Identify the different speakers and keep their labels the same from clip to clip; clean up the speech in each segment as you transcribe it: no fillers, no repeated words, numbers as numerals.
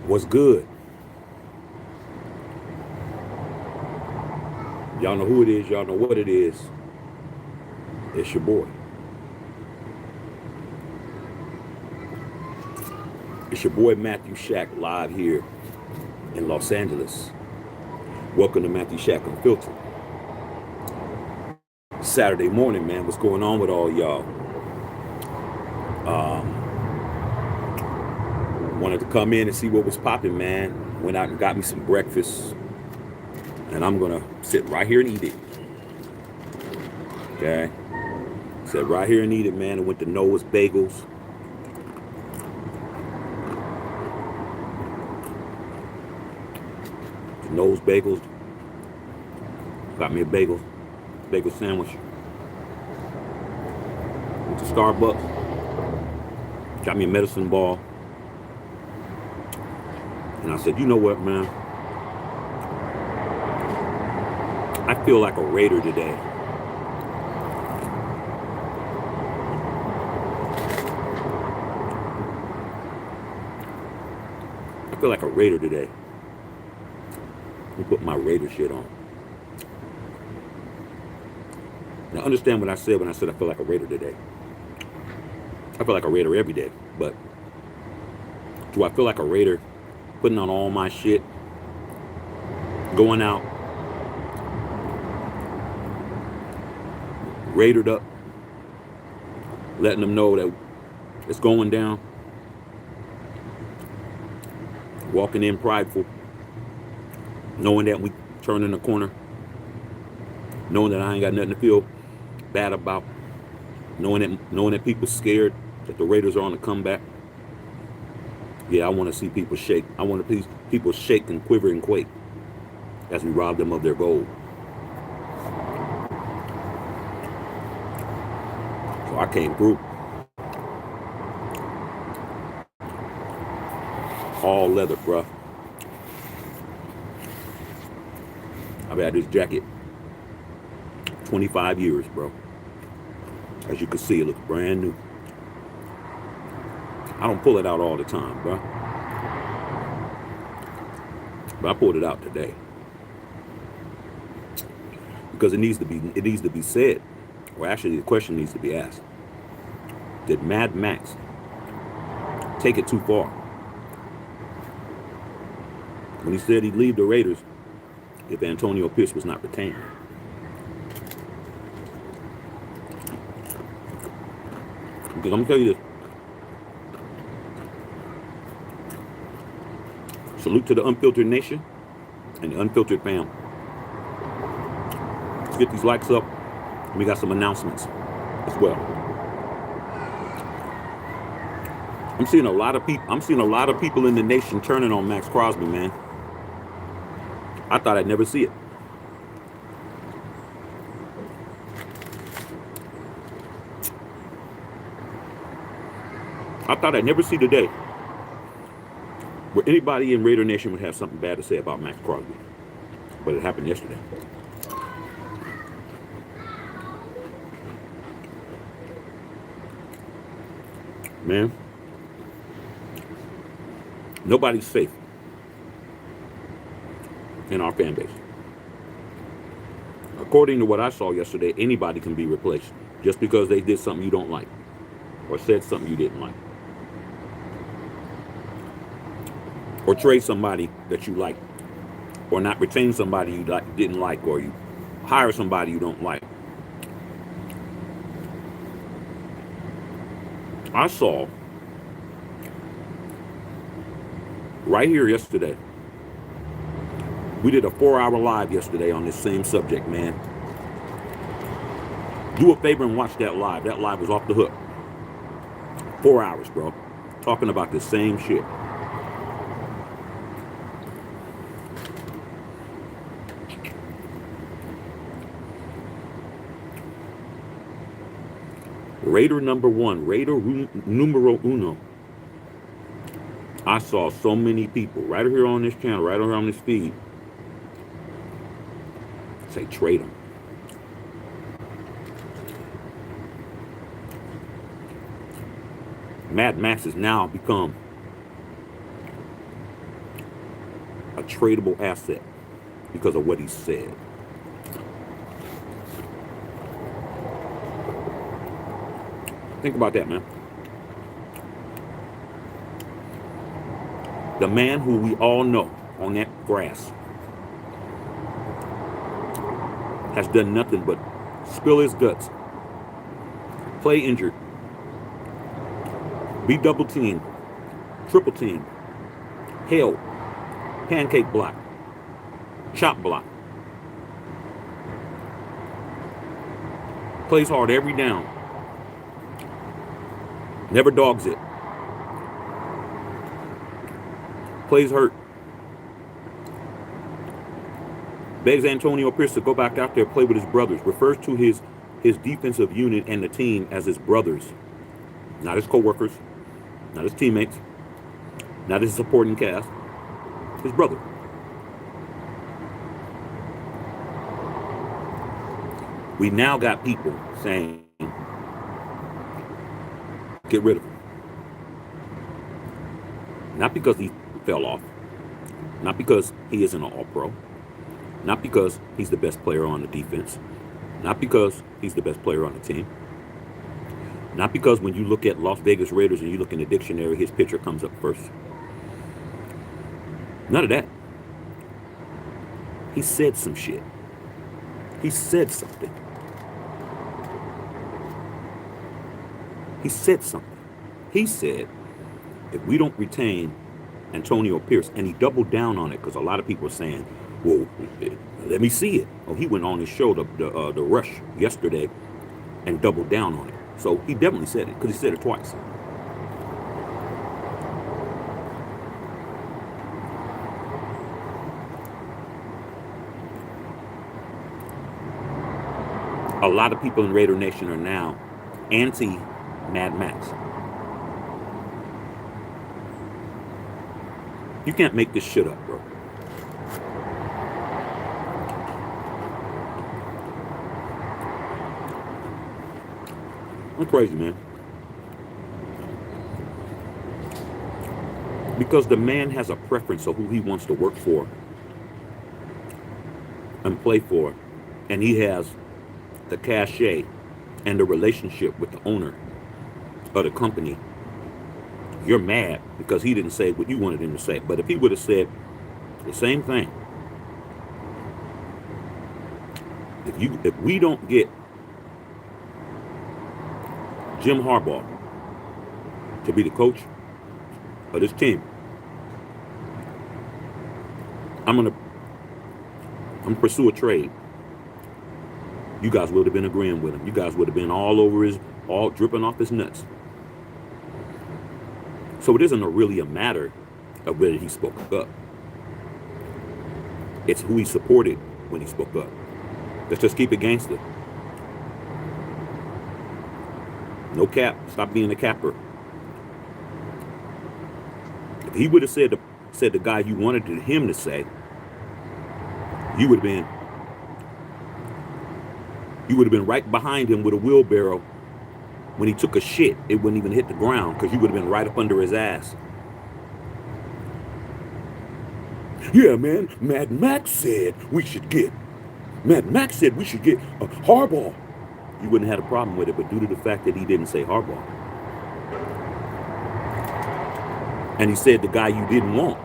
Speaker 1: What's good? Y'all know who it is. Y'all know what it is. It's your boy. It's your boy Matthew Shack live here in Los Angeles. Welcome to Matthew Shack Unfiltered. Saturday morning, man. What's going on with all y'all? Wanted to come in and see what was popping, man. Went out and got me some breakfast. And I'm going to sit right here and eat it. Okay? Sit right here and eat it, man. I went to Noah's Bagels. Noah's Bagels. Got me a bagel sandwich. Went to Starbucks. Got me a medicine ball. And I said, you know what, man? I feel like a Raider today. I feel like a Raider today. Let me put my Raider shit on. Now, understand what I said when I said I feel like a Raider today. I feel like a Raider every day. But do I feel like a Raider putting on all my shit, going out, Raidered up, letting them know that it's going down, walking in prideful, knowing that we turning the corner, knowing that I ain't got nothing to feel bad about, knowing that people scared that the Raiders are on the comeback. Yeah, I want to see people shake. I want to see people shake and quiver and quake as we rob them of their gold. So I came through. All leather, bruh. I've had this jacket 25 years, bro. As you can see, it looks brand new. I don't pull it out all the time, bro. But I pulled it out today. Because it needs to be said. Or actually the question needs to be asked. Did Mad Max take it too far? When he said he'd leave the Raiders if Antonio Pierce was not retained. Because I'm gonna tell you this. Salute to the Unfiltered Nation and the Unfiltered fam. Let's get these likes up. And we got some announcements as well. I'm seeing a lot of people in the nation turning on Maxx Crosby, man. I thought I'd never see it. I thought I'd never see the day where anybody in Raider Nation would have something bad to say about Maxx Crosby. But it happened yesterday. Man, nobody's safe in our fan base. According to what I saw yesterday, anybody can be replaced just because they did something you don't like or said something you didn't like. Or trade somebody that you like, or not retain somebody you didn't like, or you hire somebody you don't like. I saw right here yesterday, we did a 4-hour live yesterday on this same subject, man. Do a favor and watch that live. That live was off the hook. 4 hours, bro. Talking about the same shit. Raider number one, Raider numero uno. I saw so many people right here on this channel, right around this feed, say trade them. Mad Max has now become tradable asset because of what he said. Think about that, man. The man who we all know on that grass has done nothing but spill his guts, play injured, be double teamed, triple teamed, held, pancake block, chop block. Plays hard every down. Never dogs it. Plays hurt. Begs Antonio Pierce to go back out there, play with his brothers. Refers to his defensive unit and the team as his brothers. Not his co-workers. Not his teammates. Not his supporting cast. His brother. We now got people saying, get rid of him. Not because he fell off. Not because he isn't an all-pro. Not because he's the best player on the defense. Not because he's the best player on the team. Not because when you look at Las Vegas Raiders and you look in the dictionary, his picture comes up first. None of that. He said some shit. He said something. He said something. He said, if we don't retain Antonio Pierce, and he doubled down on it because a lot of people are saying, well, let me see it. Oh, he went on his show, the Rush, yesterday and doubled down on it. So he definitely said it because he said it twice. A lot of people in Raider Nation are now anti-Mad Max. You can't make this shit up, bro. I'm crazy, man. Because the man has a preference of who he wants to work for and play for. And he has the cachet and the relationship with the owner of the company. You're mad because he didn't say what you wanted him to say. But if he would have said the same thing, if we don't get Jim Harbaugh to be the coach of this team, I'm gonna pursue a trade. You guys would have been agreeing with him. You guys would have been all over all dripping off his nuts. So it isn't really a matter of whether he spoke up. It's who he supported when he spoke up. Let's just keep it gangster. No cap. Stop being a capper. If he would have said the guy you wanted him to say, you would have been right behind him with a wheelbarrow. When he took a shit, it wouldn't even hit the ground because you would have been right up under his ass. Yeah, man, Mad Max said we should get Harbaugh. You wouldn't have had a problem with it, but due to the fact that he didn't say Harbaugh, and he said the guy you didn't want,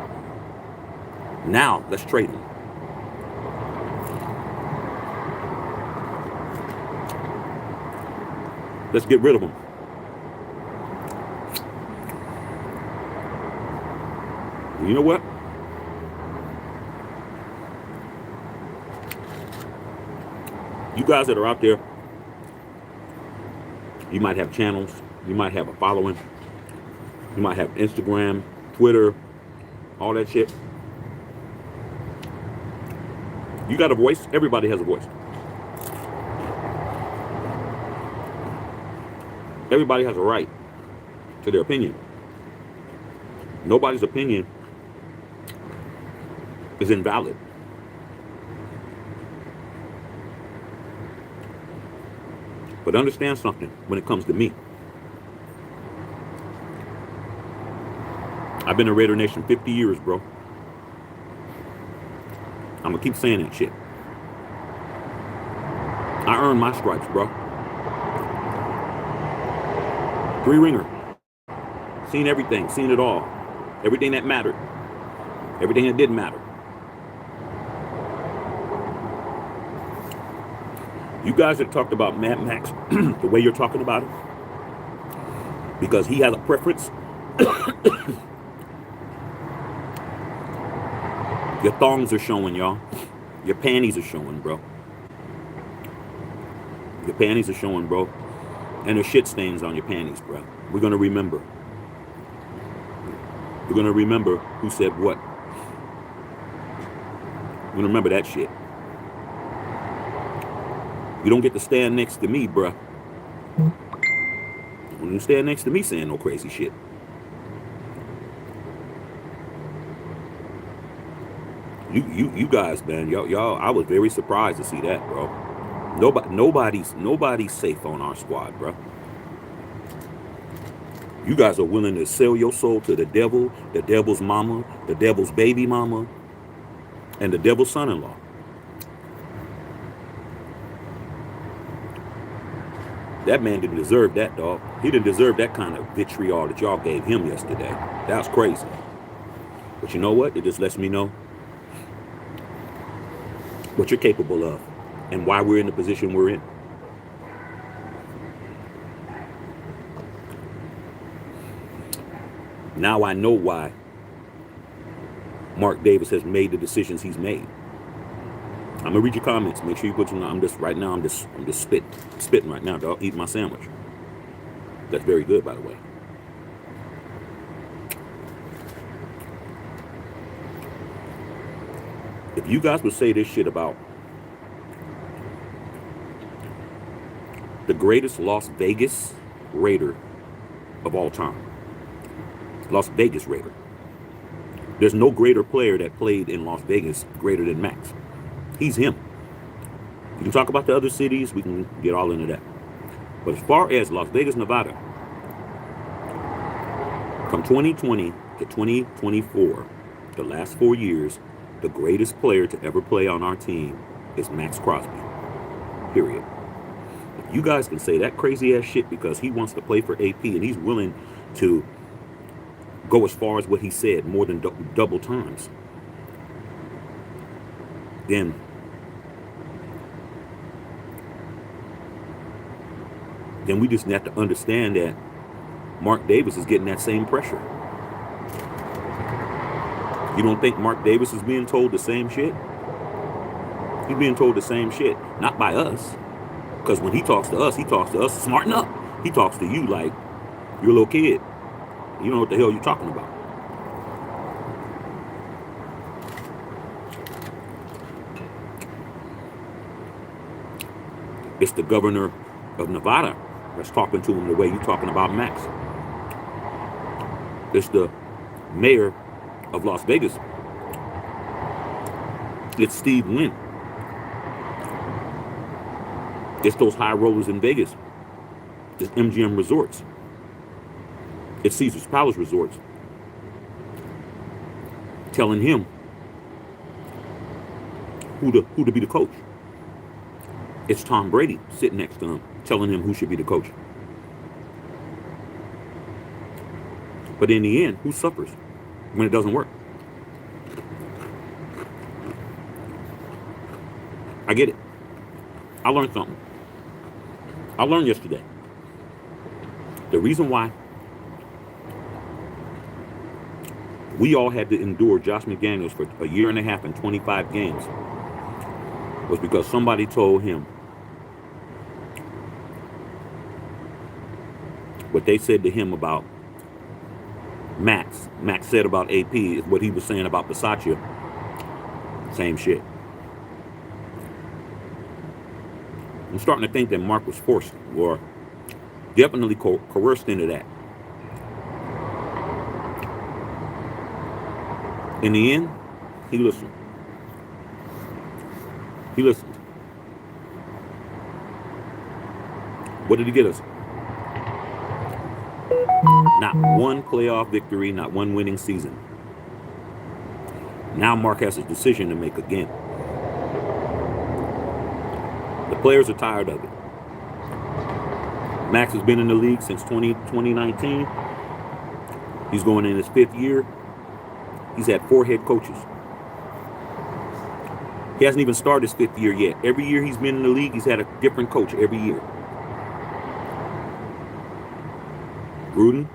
Speaker 1: now let's trade him. Let's get rid of him. You know what? You guys that are out there, you might have channels, you might have a following, you might have Instagram, Twitter, all that shit. You got a voice. Everybody has a voice. Everybody has a right to their opinion. Nobody's opinion is invalid. But understand something when it comes to me. I've been in Raider Nation 50 years, bro. I'm gonna keep saying that shit. I earned my stripes, bro. 3-ringer. Seen everything, seen it all. Everything that mattered. Everything that didn't matter. You guys that talked about Mad Max the way you're talking about it, because he has a preference. Your thongs are showing, y'all. Your panties are showing, bro. Your panties are showing, bro. And there's shit stains on your panties, bro. We're going to remember. We're going to remember who said what. We're going to remember that shit. You don't get to stand next to me, bro. When you stand next to me saying no crazy shit. You guys, man, y'all, I was very surprised to see that, bro. Nobody's safe on our squad, bro. You guys are willing to sell your soul to the devil, the devil's mama, the devil's baby mama, and the devil's son-in-law. That man didn't deserve that, dog. He didn't deserve that kind of vitriol that y'all gave him yesterday. That was crazy. But you know what? It just lets me know what you're capable of and why we're in the position we're in. Now I know why Mark Davis has made the decisions he's made. I'm gonna read your comments. Make sure you put some. I'm just spitting right now, dog. Eating my sandwich. That's very good, by the way. If you guys would say this shit about the greatest Las Vegas Raider of all time, Las Vegas Raider. There's no greater player that played in Las Vegas greater than Maxx. He's him. You can talk about the other cities. We can get all into that. But as far as Las Vegas, Nevada, from 2020 to 2024, the last 4 years, the greatest player to ever play on our team is Maxx Crosby. Period. You guys can say that crazy ass shit because he wants to play for AP and he's willing to go as far as what he said more than double times. Then we just have to understand that Mark Davis is getting that same pressure. You don't think Mark Davis is being told the same shit? He's being told the same shit, not by us. Because when he talks to us smarten up. He talks to you like you're a little kid. You know what the hell you're talking about. It's the governor of Nevada that's talking to him the way you're talking about Maxx. It's the mayor of Las Vegas. It's Steve Wynn. It's those high rollers in Vegas. It's MGM Resorts. It's Caesar's Palace Resorts. Telling him who to be the coach. It's Tom Brady sitting next to him, telling him who should be the coach. But in the end, who suffers when it doesn't work? I get it. I learned something. I learned yesterday. The reason why we all had to endure Josh McDaniels for a year and a half and 25 games was because somebody told him what they said to him about Maxx. Maxx said about AP is what he was saying about Bisaccia. Same shit. I'm starting to think that Mark was forced or definitely coerced into that. In the end, he listened. He listened. What did he get us? Not one playoff victory, not one winning season. Now Mark has a decision to make again. The players are tired of it. Maxx has been in the league since 2019. He's going in his 5th year. He's had 4 head coaches. He hasn't even started his 5th year yet. Every year he's been in the league, he's had a different coach every year. Gruden,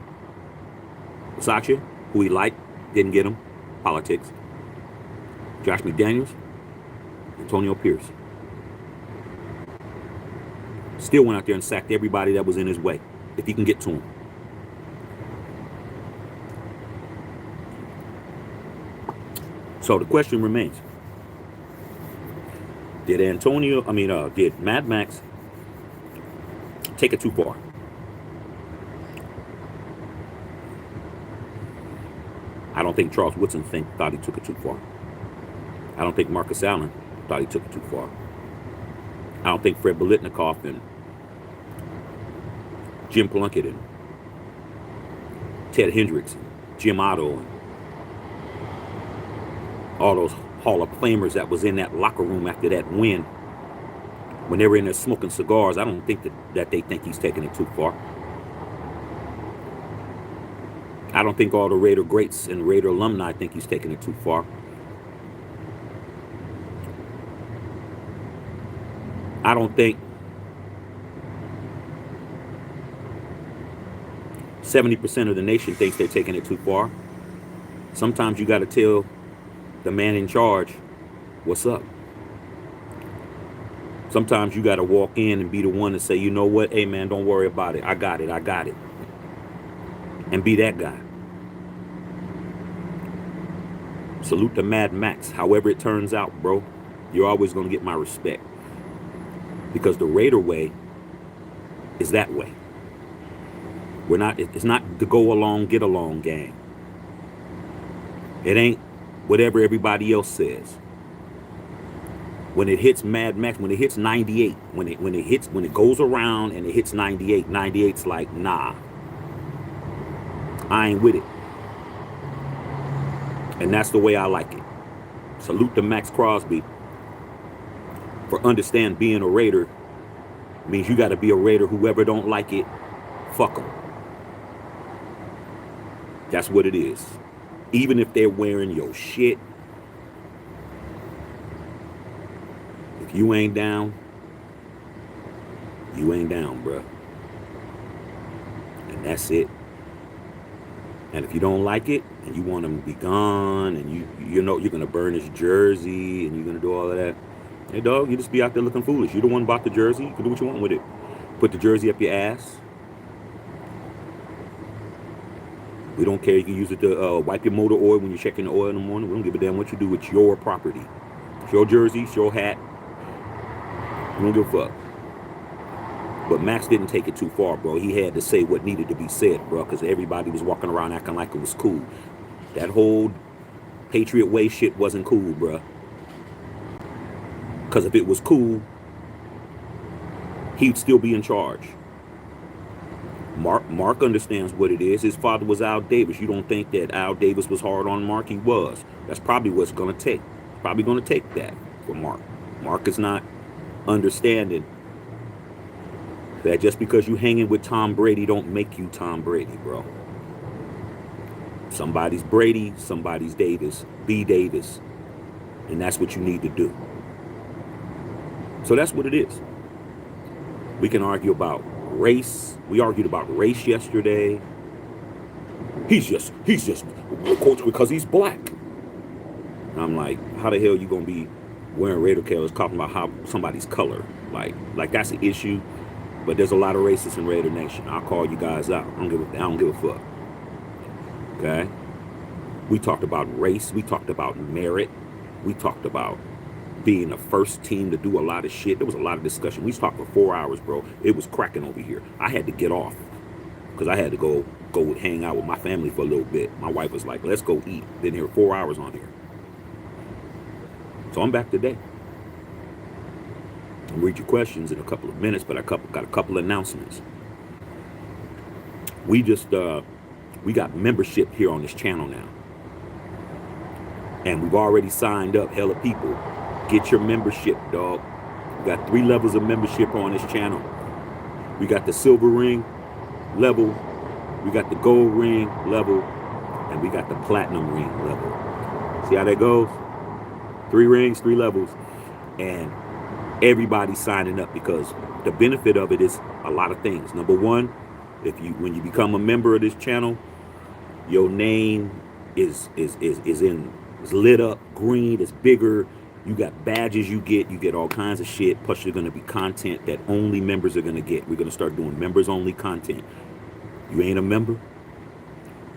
Speaker 1: Sacha, who he liked, didn't get him. Politics. Josh McDaniels, Antonio Pierce. Still went out there and sacked everybody that was in his way, if he can get to him. So the question remains: did Mad Maxx take it too far? I don't think Charles Woodson thought he took it too far. I don't think Marcus Allen thought he took it too far. I don't think Fred Biletnikoff and Jim Plunkett and Ted Hendricks and Jim Otto and all those Hall of Famers that was in that locker room after that win, when they were in there smoking cigars, I don't think that they think he's taking it too far. I don't think all the Raider greats and Raider alumni think he's taking it too far. I don't think 70% of the nation thinks they're taking it too far. Sometimes you got to tell the man in charge what's up. Sometimes you got to walk in and be the one to say, you know what, hey man, don't worry about it. I got it. And be that guy. Salute to Mad Maxx. However it turns out, bro, you're always going to get my respect. Because the Raider way is that way. It's not the go along, get along gang. It ain't whatever everybody else says. When it hits Mad Maxx, when it hits 98, when it goes around and it hits 98, 98's like, nah, I ain't with it. And that's the way I like it. Salute to Maxx Crosby for understand being a Raider means you got to be a Raider. Whoever don't like it, fuck them. That's what it is. Even if they're wearing your shit, if you ain't down, bruh. And that's it. And if you don't like it and you want him to be gone and you know you're going to burn his jersey and you're going to do all of that, hey dog, you just be out there looking foolish. You're the one bought the jersey. You can do what you want with it. Put the jersey up your ass. We don't care. You can use it to wipe your motor oil when you're checking the oil in the morning. We don't give a damn what you do. It's your property. It's your jersey. It's your hat. We don't give a fuck. But Maxx didn't take it too far, bro. He had to say what needed to be said, bro, because everybody was walking around acting like it was cool. That whole Patriot way shit wasn't cool, bro. Because if it was cool, he'd still be in charge. Mark understands what it is. His father was Al Davis. You don't think that Al Davis was hard on Mark? He was. That's probably what's going to take. Probably going to take that for Mark. Mark is not understanding that just because you hanging with Tom Brady don't make you Tom Brady, bro. Somebody's Brady, somebody's Davis. Be Davis. And that's what you need to do. So that's what it is. We can argue about race. We argued about race yesterday. He's just a coach because he's black. And I'm like, how the hell you gonna be wearing Raider colors talking about how somebody's color? Like that's an issue. But there's a lot of racists in Raider Nation. I'll call you guys out. I don't give a fuck. Okay? We talked about race. We talked about merit. We talked about being the first team to do a lot of shit. There was a lot of discussion. We talked for 4 hours, bro. It was cracking over here. I had to get off because I had to go hang out with my family for a little bit. My wife was like, let's go eat. Been here 4 hours on here. So I'm back today. I'll read your questions in a couple of minutes, but I got a couple of announcements. We got membership here on this channel now. And we've already signed up hella people. Get your membership, dog. We got 3 levels of membership on this channel. We got the silver ring level, we got the gold ring level, and we got the platinum ring level. See how that goes? 3 rings, 3 levels, and everybody's signing up because the benefit of it is a lot of things. Number one, when you become a member of this channel, your name is lit up green, it's bigger. You got badges, you get all kinds of shit. Plus, you're gonna be content that only members are gonna get. We're gonna start doing members only content. You ain't a member,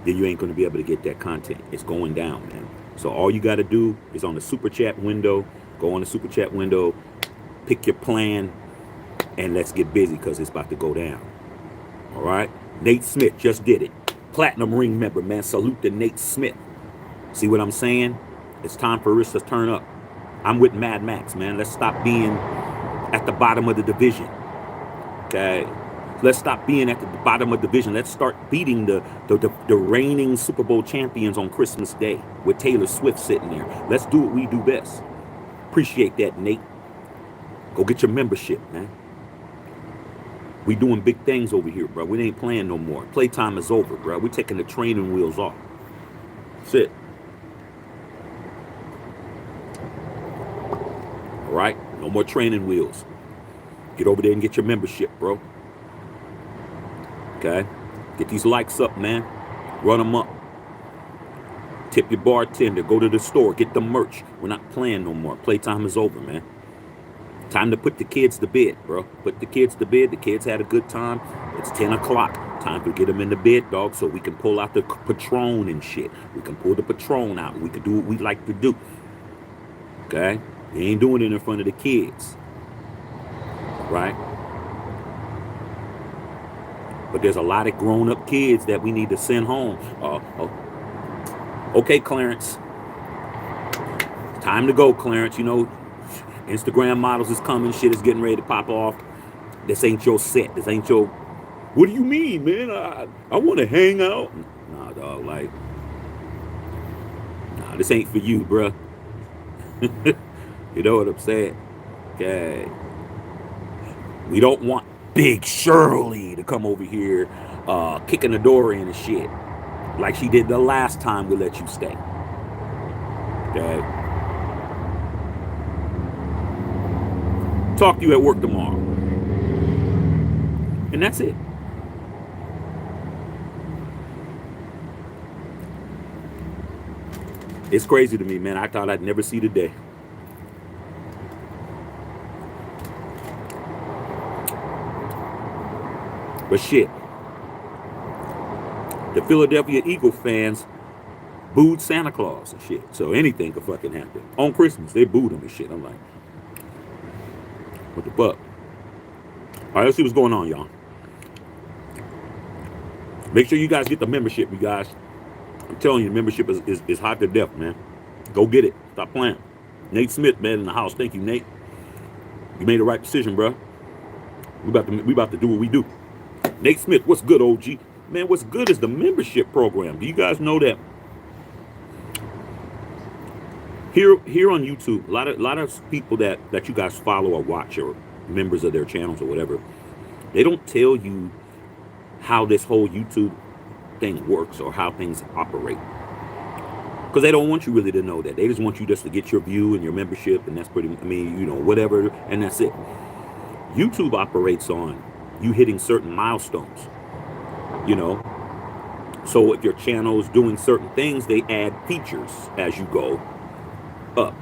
Speaker 1: then you ain't gonna be able to get that content. It's going down, man. So all you gotta do is on the super chat window, go on the super chat window, pick your plan, and let's get busy because it's about to go down. All right, Nate Smith just did it. Platinum ring member, man. Salute to Nate Smith. See what I'm saying? It's time for us to turn up. I'm with Mad Max, man. Let's stop being at the bottom of the division. Okay, let's stop being at the bottom of the division. Let's start beating the reigning Super Bowl champions on Christmas Day with Taylor Swift sitting there. Let's do what we do best. Appreciate that, Nate. Go get your membership, man. We doing big things over here, bro. We ain't playing no more. Playtime is over, bro. We taking the training wheels off. That's it. All right? No more training wheels. Get over there and get your membership, bro. Okay? Get these likes up, man. Run them up. Tip your bartender. Go to the store. Get the merch. We're not playing no more. Playtime is over, man. Time to put the kids to bed, bro. Put the kids to bed. The kids had a good time. It's 10 o'clock. Time to get them in the bed, dog, so we can pull out the Patron and shit. We can pull the Patron out. We can do what we like to do. Okay? You ain't doing it in front of the kids. Right? But there's a lot of grown-up kids that we need to send home. Okay, Clarence. Time to go, Clarence. You know, Instagram models is coming. Shit is getting ready to pop off. This ain't your set. This ain't your... What do you mean, man? I want to hang out. Nah, dog. Like, nah, this ain't for you, bruh. You know what I'm saying? Okay. We don't want Big Shirley to come over here kicking the door in and shit like she did the last time we let you stay. Okay. Talk to you at work tomorrow. And that's it. It's crazy to me, man. I thought I'd never see the day. But shit. The Philadelphia Eagle fans booed Santa Claus and shit. So anything could fucking happen. On Christmas, they booed him and shit. I'm like, what the fuck? All right, let's see what's going on, y'all. Make sure you guys get the membership, you guys. I'm telling you, the membership is hot to death, man. Go get it. Stop playing. Nate Smith, man, in the house. Thank you, Nate. You made the right decision, bro. We about to do what we do. Nate Smith, what's good, OG? Man, what's good is the membership program. Do you guys know that? Here on YouTube, a lot of people that you guys follow or watch or members of their channels or whatever, they don't tell you how this whole YouTube thing works or how things operate. Because they don't want you really to know that. They just want you just to get your view and your membership, and that's pretty, I mean, you know, whatever, and that's it. YouTube operates on you hitting certain milestones, you know. So if your channel is doing certain things, they add features as you go up.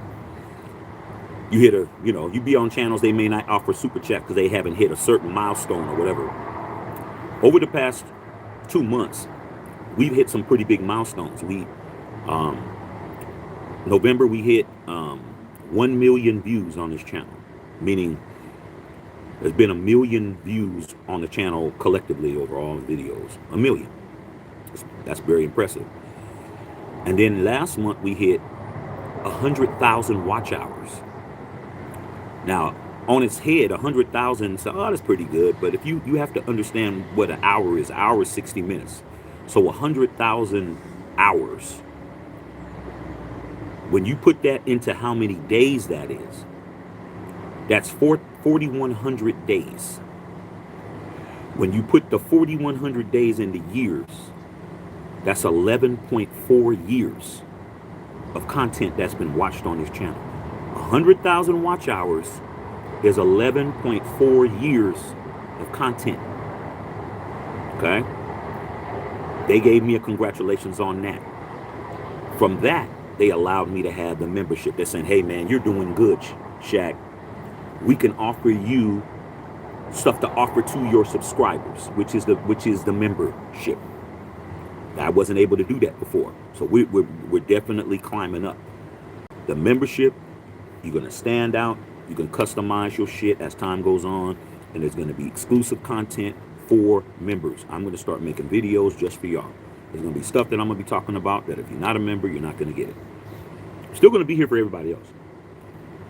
Speaker 1: You hit a, you know, you be on channels, they may not offer super chat because they haven't hit a certain milestone or whatever. Over the past 2 months, we've hit some pretty big milestones. November we hit 1 million views on this channel, meaning there's been 1 million views on the channel collectively over all the videos. 1 million. That's very impressive. And then last month we hit 100,000 watch hours. Now, on its head, 100,000, so, oh, that's pretty good. But if you have to understand what an hour is. An hour is 60 minutes. So 100,000 hours. When you put that into how many days that is, that's 4,100 days. When you put the 4,100 days into years, that's 11.4 years of content that's been watched on this channel. 100,000 watch hours is 11.4 years of content. Okay? They gave me a congratulations on that. From that, they allowed me to have the membership. They're saying, hey man, you're doing good, Shaq. We can offer you stuff to offer to your subscribers, which is the membership. I wasn't able to do that before. So we're definitely climbing up. The membership, you're gonna stand out, you can customize your shit as time goes on, and there's gonna be exclusive content for members. I'm gonna start making videos just for y'all. There's gonna be stuff that I'm gonna be talking about that if you're not a member, you're not gonna get it. Still gonna be here for everybody else.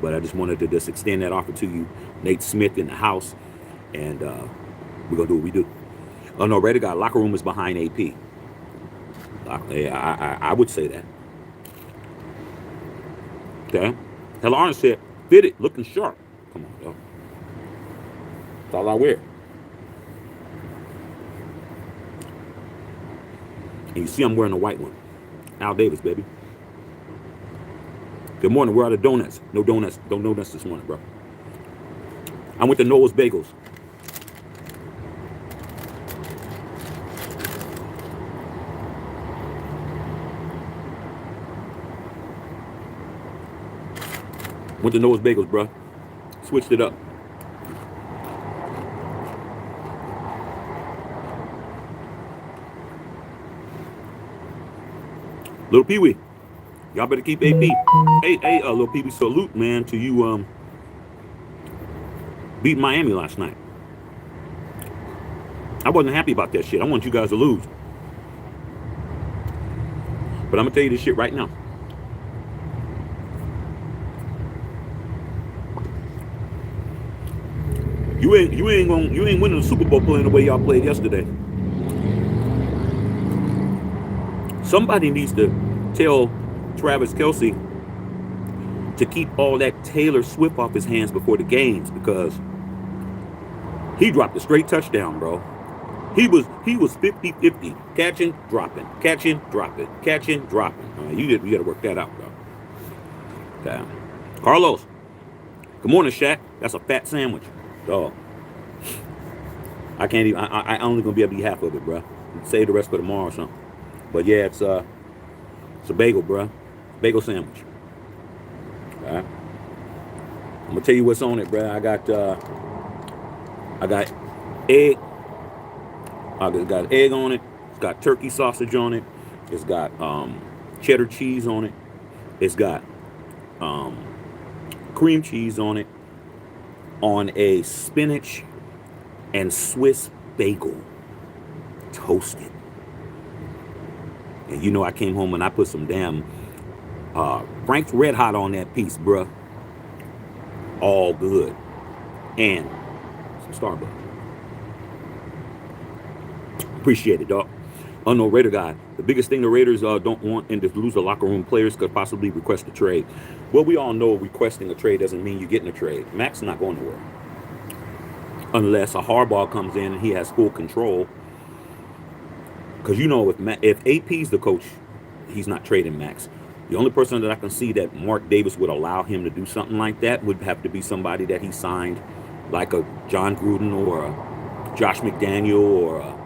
Speaker 1: But I just wanted to just extend that offer to you. Nate Smith in the house, and we're gonna do what we do. Oh no, Reddit got locker room is behind AP. I would say that. Okay. Hell, Arnold said, fit it, looking sharp. Come on, yo. That's all I wear. And you see I'm wearing a white one. Al Davis, baby. Good morning. Where are the donuts? No donuts. No donuts this morning, bro. I went to Noah's Bagels. Went to Noah's Bagels, bro. Switched it up. Little Pee Wee, y'all better keep AP. Hey, Little Pee Wee, salute, man, to you beating Miami last night. I wasn't happy about that shit. I want you guys to lose. But I'm gonna tell you this shit right now. You ain't winning the Super Bowl playing the way y'all played yesterday. Somebody needs to tell Travis Kelce to keep all that Taylor Swift off his hands before the games, because he dropped a straight touchdown, bro. He was 50-50, catching, dropping, catching, dropping, catching, dropping. You got to work that out, bro. Okay. Carlos, good morning, Shaq. That's a fat sandwich. Dog. I can't even. I only gonna be able to eat half of it, bro. Save the rest for tomorrow or something. But yeah, it's a bagel, bro. Bagel sandwich. All right. I'm gonna tell you what's on it, bro. I got egg. It's got egg on it. It's got turkey sausage on it. It's got cheddar cheese on it. It's got cream cheese on it. On a spinach and Swiss bagel, toasted. And you know I came home and I put some damn Frank's Red Hot on that piece, bruh. All good. And some Starbucks. Appreciate it, dog. Unknown Raider guy. The biggest thing the Raiders don't want and to lose the locker room players could possibly request a trade. Well, we all know requesting a trade doesn't mean you're getting a trade. Max not going nowhere. Unless a Harbaugh comes in and he has full control. Because you know, if AP's the coach, he's not trading Max. The only person that I can see that Mark Davis would allow him to do something like that would have to be somebody that he signed, like a John Gruden or a Josh McDaniel or a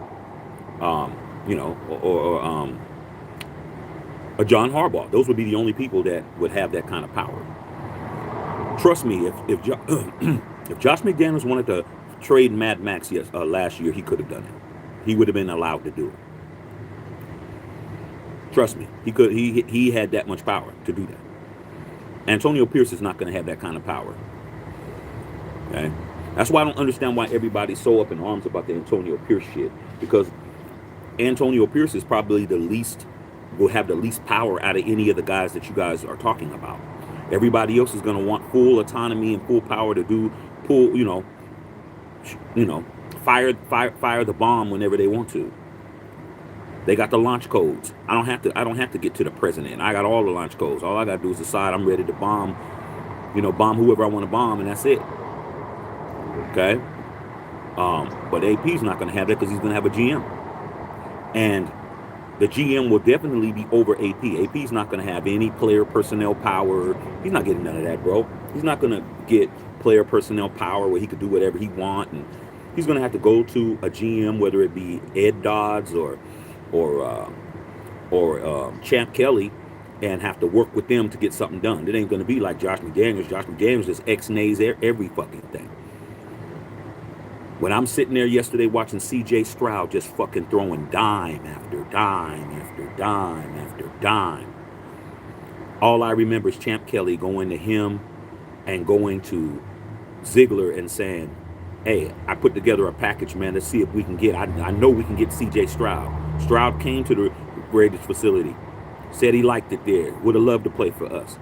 Speaker 1: a John Harbaugh. Those would be the only people that would have that kind of power. Trust me, if Josh McDaniels wanted to trade Mad Max last year, he could have done it. He would have been allowed to do it. Trust me, he could. He had that much power to do that. Antonio Pierce is not going to have that kind of power. Okay, that's why I don't understand why everybody's so up in arms about the Antonio Pierce shit, because Antonio Pierce is probably will have the least power out of any of the guys that you guys are talking about. Everybody else is going to want full autonomy and full power to fire the bomb whenever they want to. They got the launch codes. I don't have to get to the president. I got all the launch codes. All I got to do is decide I'm ready to bomb whoever I want to bomb, and that's it. Okay? But AP's not going to have that because he's going to have a GM. And the GM will definitely be over AP. AP's not going to have any player personnel power. He's not getting none of that, bro. He's not going to get player personnel power where he could do whatever he wants. And he's going to have to go to a GM, whether it be Ed Dodds or Champ Kelly, and have to work with them to get something done. It ain't going to be like Josh McDaniels. Josh McDaniels just X-nays every fucking thing. When I'm sitting there yesterday watching C.J. Stroud just fucking throwing dime after dime after dime after dime, all I remember is Champ Kelly going to him and going to Ziegler and saying, hey, I put together a package, man. Let's see if we can get, I know we can get C.J. Stroud. Stroud came to the Raiders facility, said he liked it there, would have loved to play for us.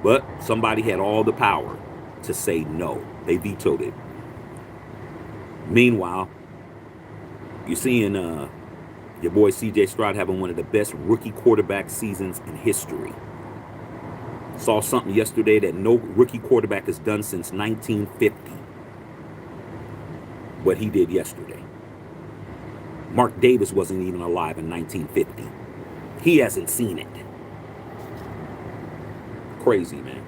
Speaker 1: But somebody had all the power to say no. They vetoed it. Meanwhile, you're seeing your boy C.J. Stroud having one of the best rookie quarterback seasons in history. Saw something yesterday that no rookie quarterback has done since 1950. What he did yesterday. Mark Davis wasn't even alive in 1950. He hasn't seen it. Crazy, man.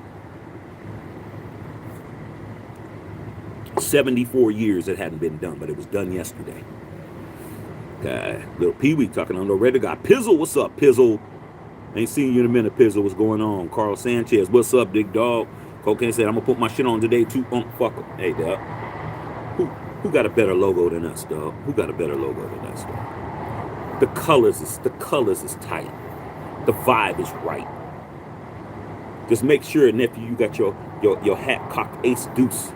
Speaker 1: 74 years it hadn't been done, but it was done yesterday. Little Pee Wee talking on the radio guy. Pizzle, what's up, Pizzle? Ain't seen you in a minute, Pizzle. What's going on? Carl Sanchez, what's up, big dog? Cocaine said, I'm gonna put my shit on today too. Fuck him. Hey, dog. Who got a better logo than us, dog? Who got a better logo than us, dog? The colors is tight. The vibe is right. Just make sure, nephew, you got your hat cocked ace deuce.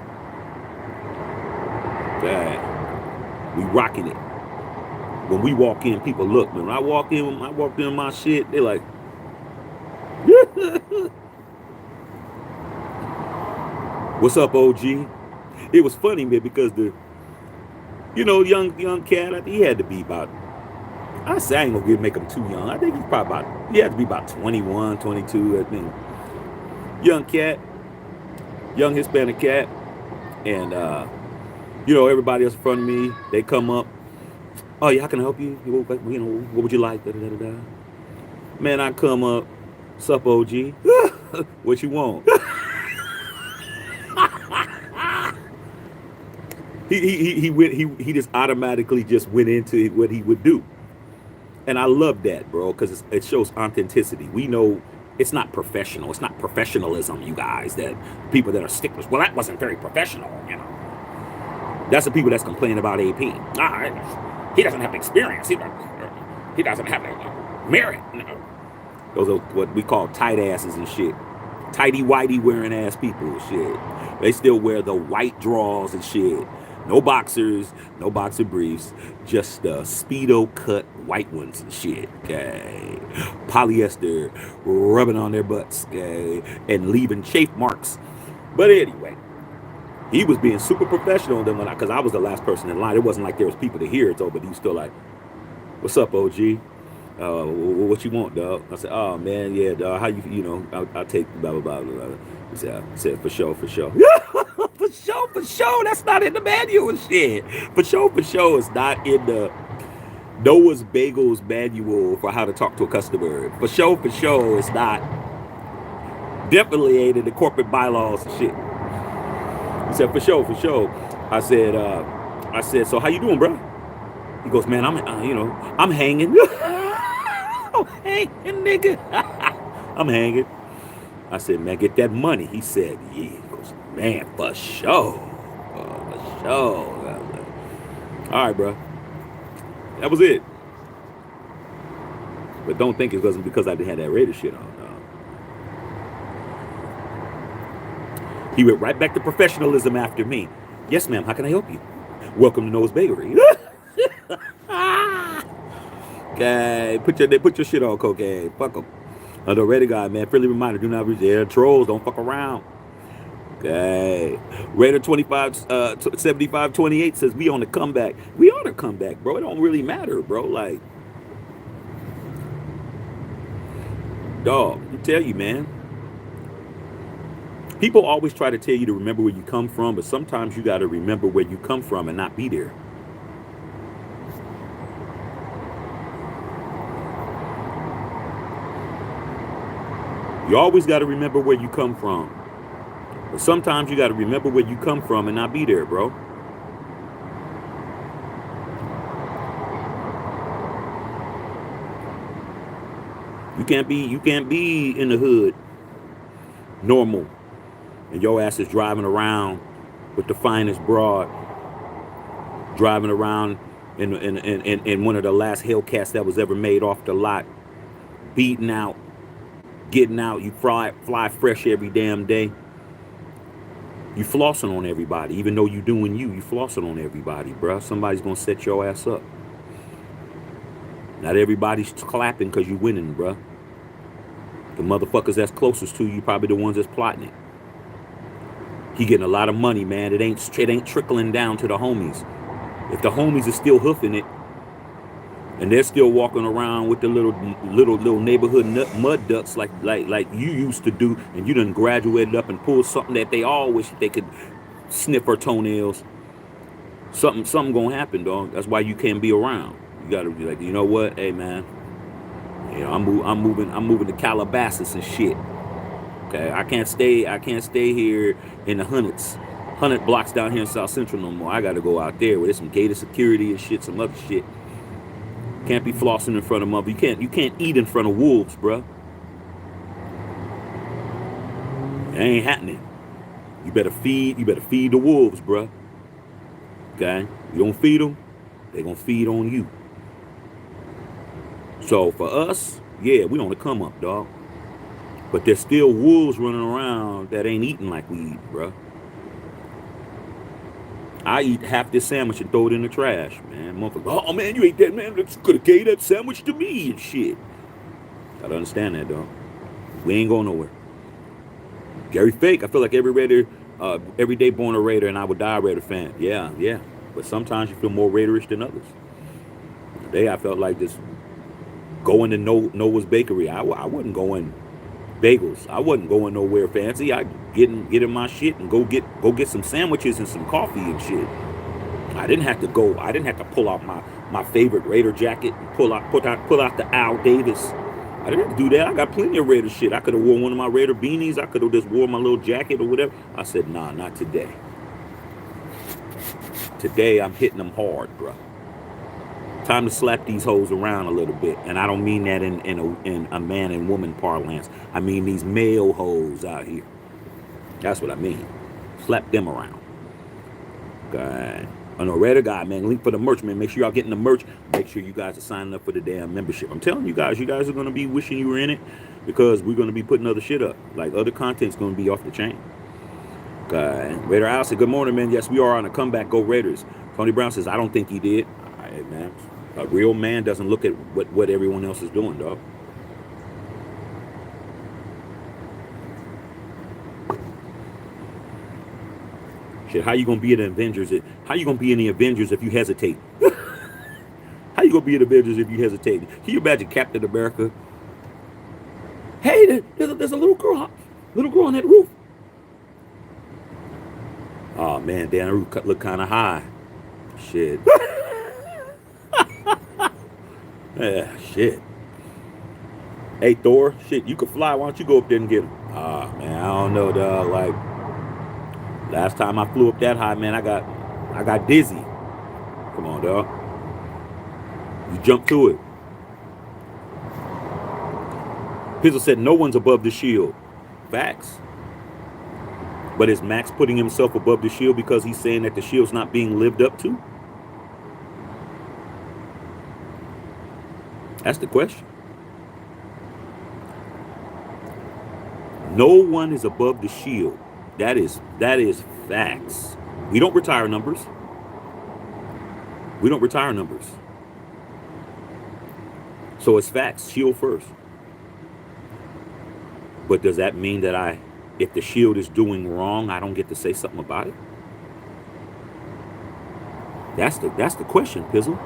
Speaker 1: We rocking it. When we walk in, people look, man. When I walked in my shit, they're like, what's up, OG? It was funny, man, because young cat, he had to be about, I ain't gonna make him too young. I think he's probably he had to be about 21, 22, I think. Young cat, young Hispanic cat, and everybody else in front of me, they come up. Oh yeah, how can I help you? What would you like? Da, da, da, da. Man, I come up. Sup, OG? What you want? He just automatically just went into what he would do, and I love that, bro, because it shows authenticity. We know it's not professional. It's not professionalism, you guys. That people that are sticklers. Well, that wasn't very professional, That's the people that's complaining about AP. He doesn't have experience. He doesn't have merit. No. Those are what we call tight asses and shit. Tighty whitey wearing ass people and shit. They still wear the white drawers and shit. No boxers, no boxer briefs, just Speedo cut white ones and shit. Okay, polyester rubbing on their butts, okay, and leaving chafe marks. But anyway. He was being super professional then because I was the last person in line. It wasn't like there was people to hear it, though, but he was still like, what's up, OG? What you want, dog? I said, oh, man, yeah, dog, how I'll take blah, blah, blah, blah. He said, for sure. For sure. That's not in the manual and shit. For sure, it's not in the Noah's Bagels manual for how to talk to a customer. For sure, it's not. Definitely ain't in the corporate bylaws and shit. He said, for sure. I said, so how you doing, bro? He goes, man, I'm hanging. I'm hanging, nigga. I'm hanging. I said, man, get that money. He said, yeah. He goes, man, for sure. For sure. All right, bro. That was it. But don't think it wasn't because I didn't have that Raider shit on. He went right back to professionalism after me. Yes, ma'am. How can I help you? Welcome to Noah's Bakery. Okay, put your shit on, cocaine. Fuck them. The Raider guy, man. Friendly reminder: do not reach there. Trolls, don't fuck around. Okay. Raider 7528 says we on the comeback. We on the comeback, bro. It don't really matter, bro. Like, dog, I tell you, man. People always try to tell you to remember where you come from, but sometimes you got to remember where you come from and not be there. You always got to remember where you come from. But sometimes you got to remember where you come from and not be there, bro. You can't be in the hood normal and your ass is driving around with the finest broad, driving around in one of the last Hellcats that was ever made off the lot, beating out, getting out. You fly fresh every damn day. You flossing on everybody, even though you doing you flossing on everybody, bruh. Somebody's gonna set your ass up. Not everybody's clapping because you winning, bruh. The motherfuckers that's closest to you probably the ones that's plotting it. He getting a lot of money, man. It ain't trickling down to the homies. If the homies are still hoofing it, and they're still walking around with the little neighborhood mud ducks like you used to do, and you done graduated up and pulled something that they all wish they could sniff her toenails. Something gonna happen, dog. That's why you can't be around. You gotta be like, you know what, hey man, you know, I'm moving to Calabasas and shit. Okay, I can't stay here in the 100 blocks down here in South Central no more. I gotta go out there where there's some gated security and shit, some other shit. Can't be flossing in front of mother. You can't eat in front of wolves, bruh. It ain't happening. You better feed the wolves, bruh. Okay? You don't feed them, they gonna feed on you. So for us, yeah, we on the come up, dog. But there's still wolves running around that ain't eating like we eat, bruh. I eat half this sandwich and throw it in the trash, man. Motherfucker, oh man, you ate that, man. Could have gave that sandwich to me and shit. Gotta understand that, dog. We ain't going nowhere. Gary Fake, I feel like every Raider, every day born a Raider, and I would die a Raider fan. Yeah. But sometimes you feel more Raiderish than others. Today I felt like this going to Noah's Bakery. I wasn't going bagels. I wasn't going nowhere fancy. I get in my shit and go get some sandwiches and some coffee and shit. I didn't have to pull out my favorite Raider jacket and pull out the Al Davis. I didn't have to do that. I got plenty of Raider shit. I could have worn one of my Raider beanies. I could have just wore my little jacket or whatever. I said, nah, not today. Today I'm hitting them hard, bro. Time to slap these hoes around a little bit. And I don't mean that in a man and woman parlance. I mean these male hoes out here. That's what I mean. Slap them around. Okay. I know, Raider guy, man. Link for the merch, man. Make sure y'all getting the merch. Make sure you guys are signing up for the damn membership. I'm telling you guys are going to be wishing you were in it, because we're going to be putting other shit up. Like, other content's going to be off the chain. Okay. Raider Al said, good morning, man. Yes, we are on a comeback. Go Raiders. Tony Brown says, I don't think he did. All right, man. A real man doesn't look at what everyone else is doing, dog. Shit, how you gonna be in the Avengers? How you gonna be in the Avengers if you hesitate? How you gonna be in the Avengers if you hesitate? Can you imagine Captain America? Hey, there's a little girl on that roof. Oh man, damn, that roof look kind of high. Shit. Yeah, shit. Hey Thor, shit, you could fly. Why don't you go up there and get him? Ah man, I don't know, dog. Like, last time I flew up that high, man, I got dizzy. Come on, dog. You jump to it. Pizzle said no one's above the shield. Facts. But is Maxx putting himself above the shield because he's saying that the shield's not being lived up to? That's the question. No one is above the shield. That is facts. We don't retire numbers. We don't retire numbers. So it's facts. Shield first. But does that mean that if the shield is doing wrong, I don't get to say something about it? That's the question, Pizzle.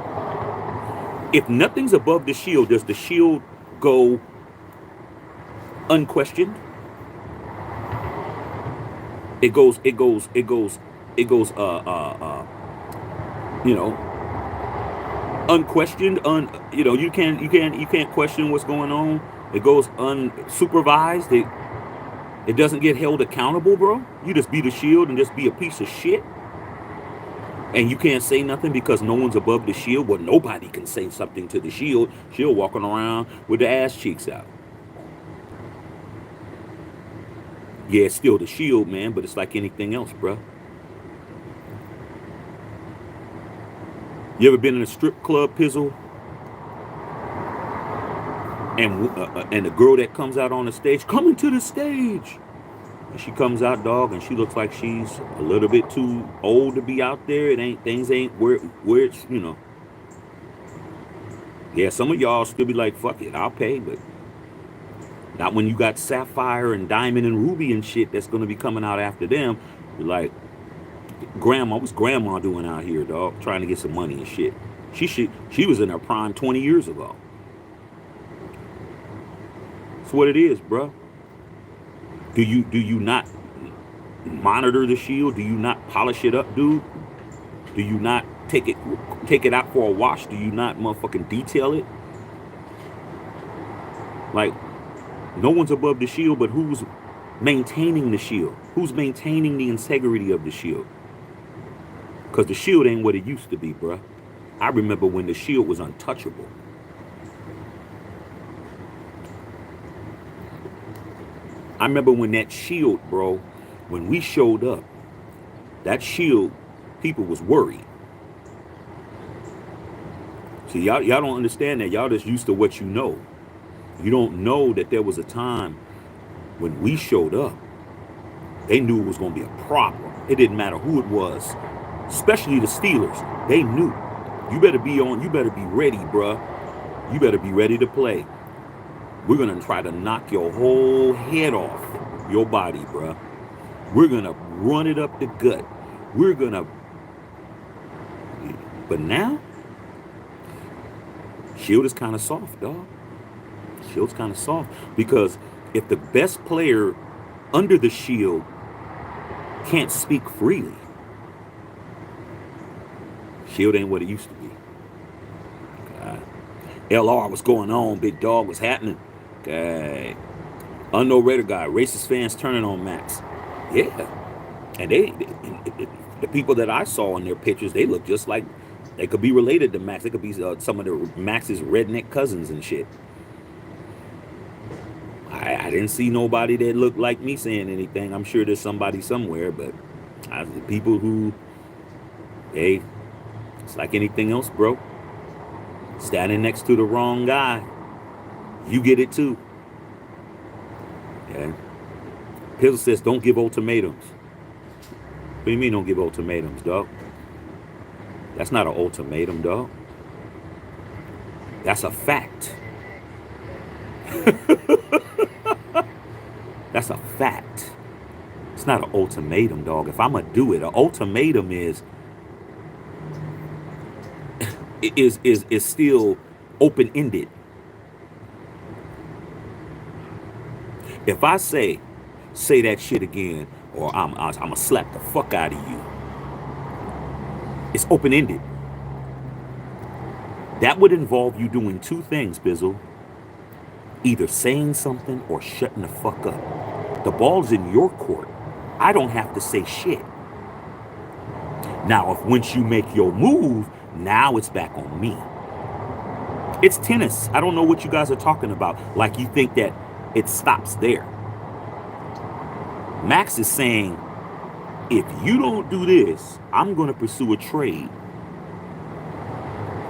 Speaker 1: If nothing's above the shield, does the shield go unquestioned? It goes, it goes, it goes, it goes. You know, unquestioned. You know, you can't question what's going on. It goes unsupervised. It doesn't get held accountable, bro. You just be the shield and just be a piece of shit. And you can't say nothing because no one's above the shield. Well, nobody can say something to the shield. Shield walking around with the ass cheeks out. Yeah, it's still the shield, man, but it's like anything else, bro. You ever been in a strip club, Pizzle? And the girl that comes out on the stage, coming to the stage. And she comes out, dog, and she looks like she's a little bit too old to be out there. It ain't things ain't where it's, you know. Yeah, some of y'all still be like, fuck it, I'll pay, but not when you got sapphire and diamond and ruby and shit that's gonna be coming out after them. You're like, grandma, what's grandma doing out here, dog? Trying to get some money and shit. She was in her prime 20 years ago. That's what it is, bro. Do you not monitor the shield? Do you not polish it up, dude? Do you not take it out for a wash? Do you not motherfucking detail it? Like, no one's above the shield, but who's maintaining the shield? Who's maintaining the integrity of the shield? Because the shield ain't what it used to be, bruh. I remember when the shield was untouchable. I remember when that shield, bro, when we showed up, that shield, people was worried. See, y'all don't understand that. Y'all just used to what you know. You don't know that there was a time when we showed up, they knew it was going to be a problem. It didn't matter who it was, especially the Steelers. They knew. You better be ready, bruh. You better be ready to play. We're going to try to knock your whole head off your body, bruh. We're going to run it up the gut. We're going to... But now, shield is kind of soft, dog. Shield's kind of soft. Because if the best player under the shield can't speak freely, shield ain't what it used to be. LR, what's going on? Big dog, what's happening? Okay. Unknown Raider guy, racist fans turning on Maxx. Yeah. And the people that I saw in their pictures, they look just like they could be related to Maxx. They could be some of the Max's redneck cousins and shit. I didn't see nobody that looked like me saying anything. I'm sure there's somebody somewhere, but the people who, hey, it's like anything else, bro. Standing next to the wrong guy, you get it too. Okay. Pizzle says, don't give ultimatums. What do you mean don't give ultimatums, dog? That's not an ultimatum, dog. That's a fact. That's a fact. It's not an ultimatum, dog. If I'm going to do it, an ultimatum is still open-ended. If I say that shit again, or I'm gonna slap the fuck out of you, it's open-ended. That would involve you doing two things, Bizzle. Either saying something or shutting the fuck up. The ball's in your court. I don't have to say shit. Now, if once you make your move, now it's back on me. It's tennis. I don't know what you guys are talking about. Like you think that it stops there. Maxx is saying, if you don't do this, I'm going to pursue a trade.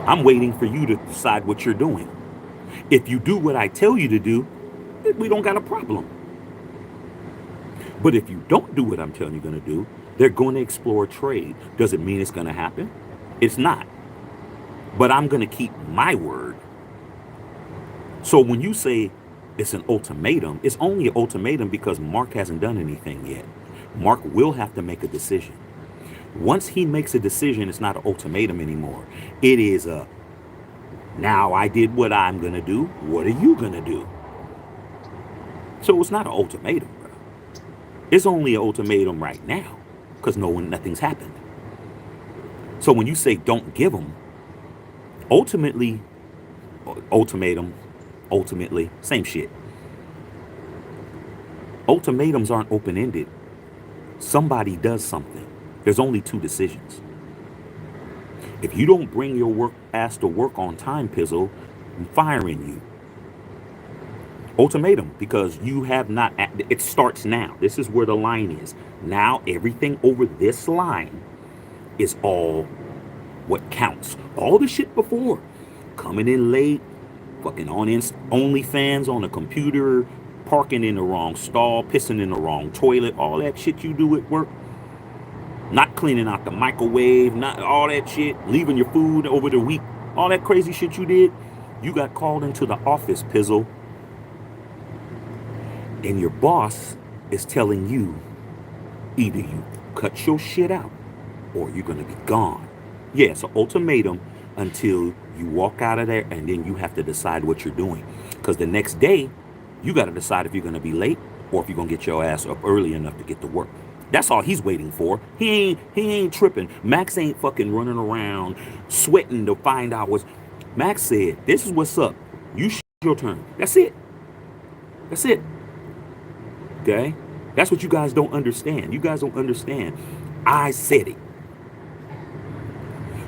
Speaker 1: I'm waiting for you to decide what you're doing. If you do what I tell you to do, we don't got a problem. But if you don't do what I'm telling you going to do, they're going to explore trade. Does it mean it's going to happen? It's not. But I'm going to keep my word. So when you say it's an ultimatum, it's only an ultimatum because Mark hasn't done anything yet. Mark will have to make a decision. Once he makes a decision, it's not an ultimatum anymore. It is a, now I did what I'm going to do. What are you going to do? So it's not an ultimatum, bro. It's only an ultimatum right now because nothing's happened. So when you say don't give them, ultimately, ultimatum, ultimately, same shit. Ultimatums aren't open ended. Somebody does something. There's only two decisions. If you don't bring your work ass to work on time, Pizzle, I'm firing you. Ultimatum, because you have not, it starts now. This is where the line is. Now everything over this line is all what counts. All the shit before, coming in late, fucking on OnlyFans on a computer, parking in the wrong stall, pissing in the wrong toilet, all that shit you do at work, not cleaning out the microwave, not all that shit, leaving your food over the week, all that crazy shit you did, you got called into the office, Pizzle, and your boss is telling you either you cut your shit out or you're gonna be gone. Yeah, it's an ultimatum until you walk out of there, and then you have to decide what you're doing. Because the next day, you got to decide if you're going to be late or if you're going to get your ass up early enough to get to work. That's all he's waiting for. He ain't tripping. Max ain't fucking running around sweating to find out what's. Max said, this is what's up. Your turn. That's it. That's it. Okay? That's what you guys don't understand. You guys don't understand. I said it.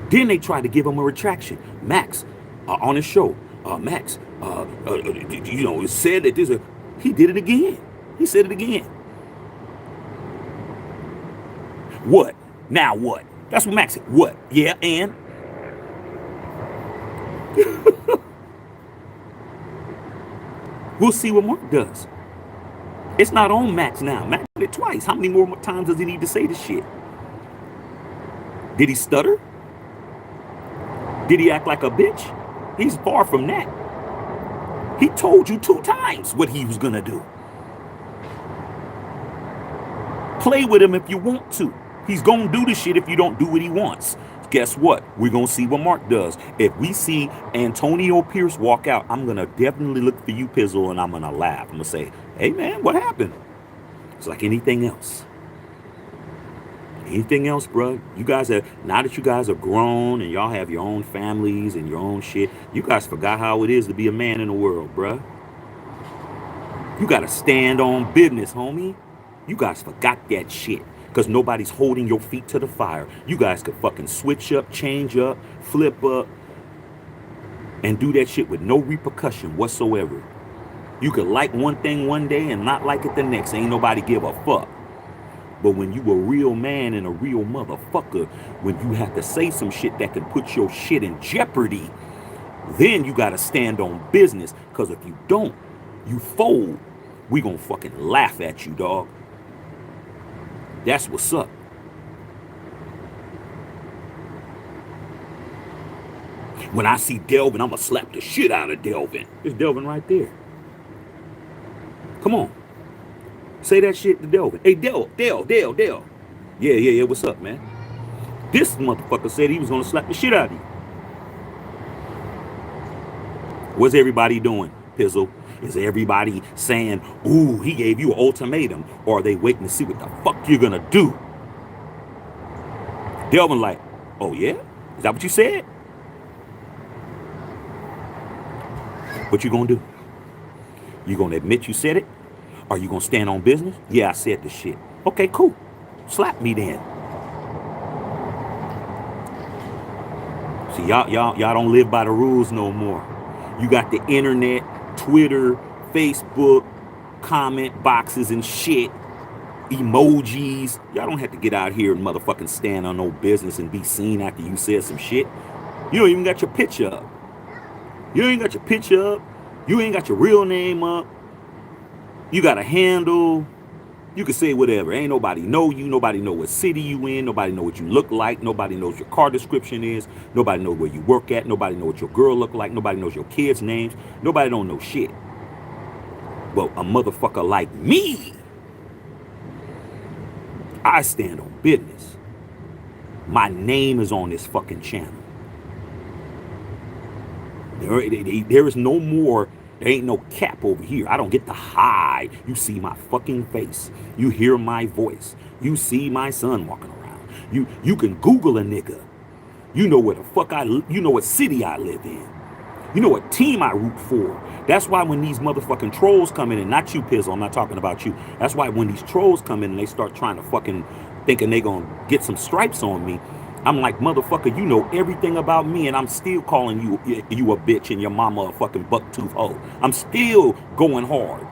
Speaker 1: Then they tried to give him a retraction. Max, on his show, Max, it said that there's a. He did it again. He said it again. What? Now what? That's what Max said. What? Yeah, and? We'll see what Mark does. It's not on Max now. Max did it twice. How many more times does he need to say this shit? Did he stutter? Did he act like a bitch? He's far from that. He told you 2 times what he was gonna do. Play with him if you want to. He's gonna do the shit if you don't do what he wants. Guess what? We're gonna see what Mark does. If we see Antonio Pierce walk out, I'm gonna definitely look for you, Pizzle, and I'm gonna laugh. I'm gonna say, hey man, what happened? It's like anything else. Anything else, bro? You guys are, now that you guys are grown and y'all have your own families and your own shit, you guys forgot how it is to be a man in the world, bro. You gotta stand on business, homie. You guys forgot that shit because nobody's holding your feet to the fire. You guys could fucking switch up, change up, flip up, and do that shit with no repercussion whatsoever. You could like one thing one day and not like it the next. Ain't nobody give a fuck. But when you a real man and a real motherfucker, when you have to say some shit that can put your shit in jeopardy, then you gotta stand on business. Because if you don't, you fold. We gonna fucking laugh at you, dog. That's what's up. When I see Delvin, I'm gonna slap the shit out of Delvin. There's Delvin right there. Come on. Say that shit to Delvin. Hey, Del. Yeah, what's up, man? This motherfucker said he was gonna slap the shit out of you. What's everybody doing, Pizzle? Is everybody saying, ooh, he gave you an ultimatum? Or are they waiting to see what the fuck you're gonna do? Delvin like, oh yeah? Is that what you said? What you gonna do? You gonna admit you said it? Are you gonna stand on business? Yeah, I said the shit. Okay, cool. Slap me then. See, y'all don't live by the rules no more. You got the internet, Twitter, Facebook, comment boxes and shit, emojis. Y'all don't have to get out here and motherfucking stand on no business and be seen after you said some shit. You don't even got your picture up. You ain't got your picture up. You ain't got your real name up. You got a handle. You can say whatever. Ain't nobody know you. Nobody know what city you in. Nobody know what you look like. Nobody knows your car description is. Nobody know where you work at. Nobody know what your girl look like. Nobody knows your kids' names. Nobody don't know shit. Well, a motherfucker like me, I stand on business. My name is on this fucking channel. There is no more There ain't no cap over here. I don't get to hide. You see my fucking face. You hear my voice. You see my son walking around. You can Google a nigga. You know where the fuck you know what city I live in. You know what team I root for. That's why when these motherfucking trolls come in, and not you, Pizzle, I'm not talking about you. That's why when these trolls come in and they start trying to fucking thinking they gonna get some stripes on me, I'm like, motherfucker, you know everything about me, and I'm still calling you a bitch and your mama a fucking bucktooth hoe. I'm still going hard.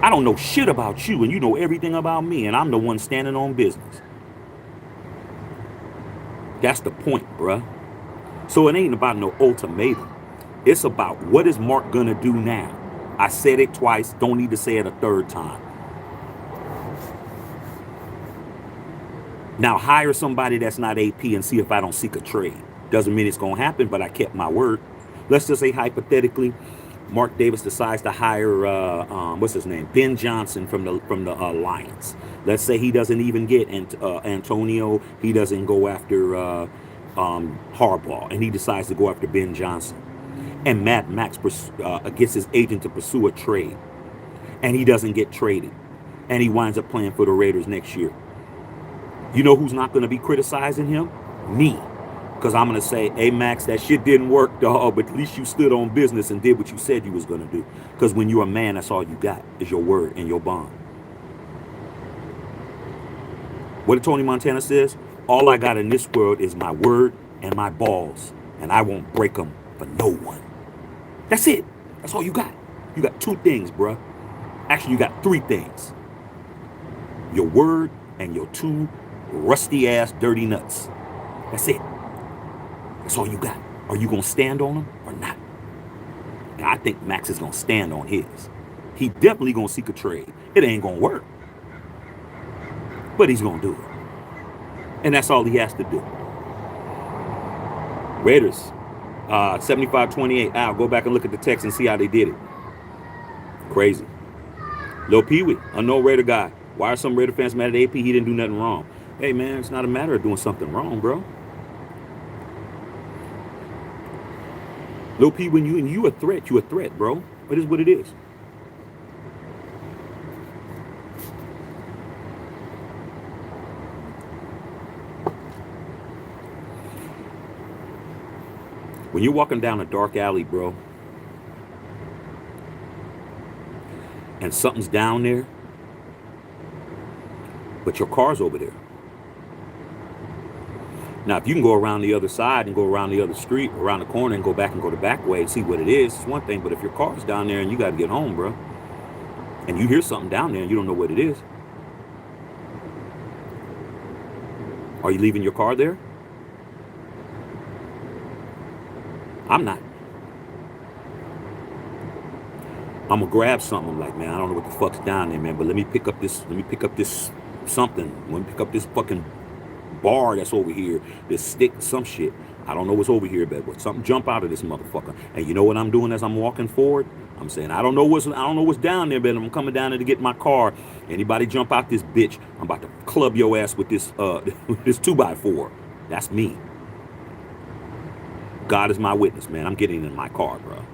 Speaker 1: I don't know shit about you, and you know everything about me, and I'm the one standing on business. That's the point, bruh. So it ain't about no ultimatum. It's about what is Mark gonna do now. I said it twice, don't need to say it a third time. Now hire somebody that's not AP and see if I don't seek a trade. Doesn't mean it's gonna happen, but I kept my word. Let's just say hypothetically, Mark Davis decides to hire what's his name, Ben Johnson from the Lions. Let's say he doesn't even get Antonio. He doesn't go after Harbaugh, and he decides to go after Ben Johnson. And Maxx gets his agent to pursue a trade, and he doesn't get traded, and he winds up playing for the Raiders next year. You know who's not going to be criticizing him? Me. Because I'm going to say, hey, Max, that shit didn't work, dog, but at least you stood on business and did what you said you was going to do. Because when you're a man, that's all you got is your word and your bond. What did Tony Montana says? All I got in this world is my word and my balls, and I won't break them for no one. That's it. That's all you got. You got two things, bruh. Actually, you got three things. Your word and your two rusty-ass dirty nuts. That's it. That's all you got. Are you going to stand on them or not? And I think Max is going to stand on his. He definitely going to seek a trade. It ain't going to work. But he's going to do it. And that's all he has to do. Raiders, 75-28. Al, go back and look at the text and see how they did it. Crazy. Lil Pee-wee, unknown Raider guy. Why are some Raider fans mad at AP? He didn't do nothing wrong. Hey, man, it's not a matter of doing something wrong, bro. Lil P, when you a threat, bro. It is what it is. When you're walking down a dark alley, bro, and something's down there, but your car's over there. Now, if you can go around the other side and go around the other street, around the corner and go back and go the back way and see what it is, it's one thing. But if your car's down there and you got to get home, bro, and you hear something down there and you don't know what it is, are you leaving your car there? I'm not. I'm gonna grab something. I'm like, man, I don't know what the fuck's down there, man, but let me pick up this something. Let me pick up this fucking bar that's over here, this stick, some shit. I don't know what's over here, but something jump out of this motherfucker. And you know what I'm doing as I'm walking forward? I'm saying, I don't know what's down there, but I'm coming down there to get my car. Anybody jump out this bitch, I'm about to club your ass with this this 2x4. That's me. God is my witness, man. I'm getting in my car, bro.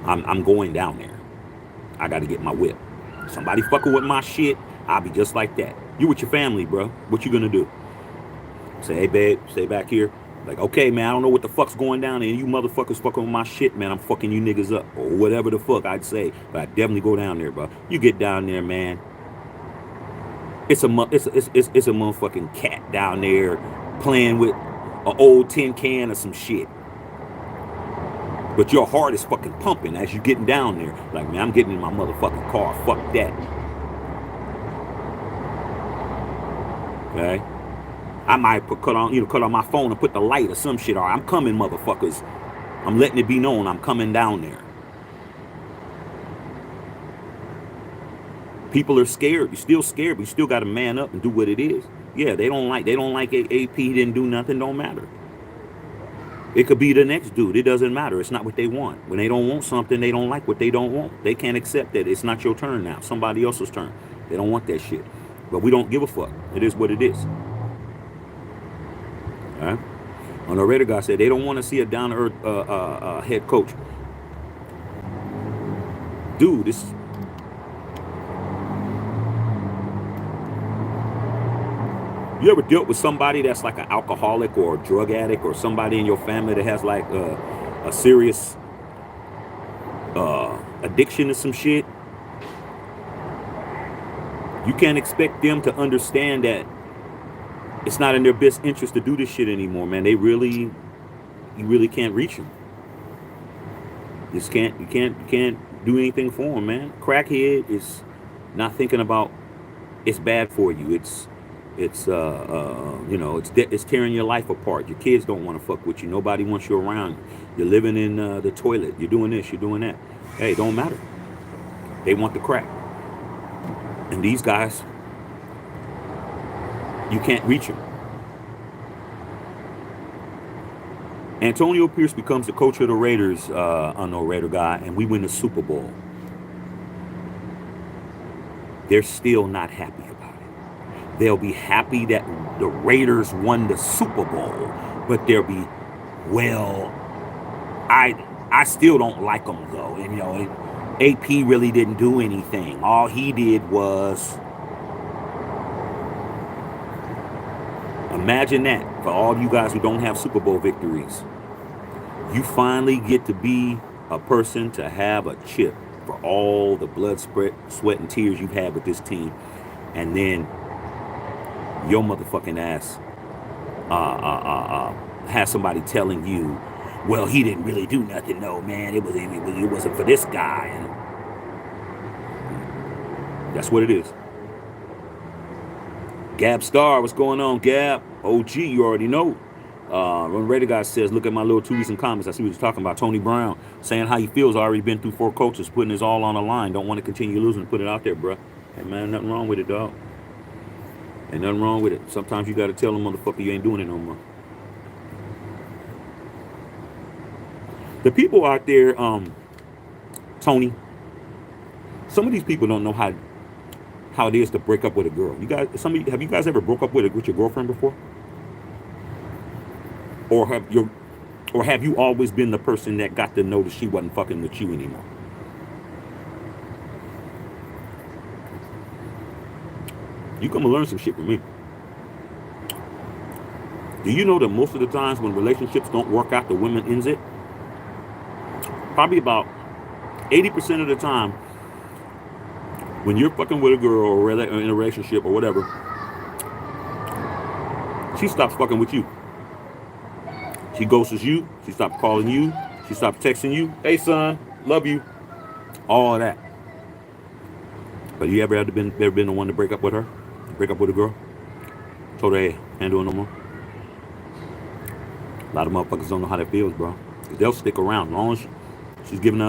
Speaker 1: I'm going down there. I got to get my whip. Somebody fucking with my shit, I'll be just like that. You with your family, bro. What you gonna do? Say, hey, babe, stay back here. Like, okay, man, I don't know what the fuck's going down there. You motherfuckers fucking with my shit, man. I'm fucking you niggas up. Or whatever the fuck I'd say. But I definitely go down there, bro. You get down there, man. It's a motherfucking cat down there playing with an old tin can or some shit. But your heart is fucking pumping as you getting down there. Like, man, I'm getting in my motherfucking car. Fuck that. Okay? I might cut on my phone and put the light or some shit. All right, I'm coming, motherfuckers. I'm letting it be known I'm coming down there. People are scared. You're still scared, but you still got to man up and do what it is. Yeah, they don't like AP didn't do nothing, don't matter. It could be the next dude. It doesn't matter. It's not what they want. When they don't want something, they don't like what they don't want. They can't accept that. It's not your turn now. Somebody else's turn. They don't want that shit. But we don't give a fuck. It is what it is. All right? On the Raider guy said they don't want to see a down-to-earth head coach. dude, this. You ever dealt with somebody that's like an alcoholic or a drug addict, or somebody in your family that has like a serious addiction to some shit? You can't expect them to understand that it's not in their best interest to do this shit anymore, man. You really can't reach them. You can't do anything for them, man. Crackhead is not thinking about it's bad for you. It's it's tearing your life apart. Your kids don't want to fuck with you. Nobody wants you around. You're living in the toilet. You're doing this. You're doing that. Hey, it don't matter. They want the crack. And these guys, you can't reach them. Antonio Pierce becomes the coach of the Raiders, unknown Raider guy, and we win the Super Bowl. They're still not happy about it. They'll be happy that the Raiders won the Super Bowl, but they'll be, well, I still don't like them though. And AP really didn't do anything. All he did was, imagine that for all you guys who don't have Super Bowl victories. You finally get to be a person to have a chip for all the blood, sweat, and tears you've had with this team. And then your motherfucking ass has somebody telling you, well, he didn't really do nothing. No, man, it wasn't for this guy. And that's what it is. Gab Star, what's going on, Gab? OG, you already know. When Raider guy says, look at my little 2 recent comments. I see what you're talking about. Tony Brown saying how he feels. Already been through 4 coaches, putting his all on the line. Don't want to continue losing. Put it out there, bro. Hey, man, nothing wrong with it, dog. Ain't nothing wrong with it. Sometimes you got to tell them, motherfucker, you ain't doing it no more. The people out there, Tony, some of these people don't know how it is to break up with a girl. Have you guys ever broke up with your girlfriend before? Or have you always been the person that got to know that she wasn't fucking with you anymore? You come and learn some shit from me. Do you know that most of the times when relationships don't work out, the woman ends it? Probably about 80% of the time, when you're fucking with a girl or in a relationship or whatever, she stops fucking with you. She ghosts you. She stops calling you. She stops texting you. Hey, son, love you. All of that. But you ever been the one to break up with her? Break up with a girl? Told her, hey, ain't doing no more. A lot of motherfuckers don't know how that feels, bro. They'll stick around. As long as she's giving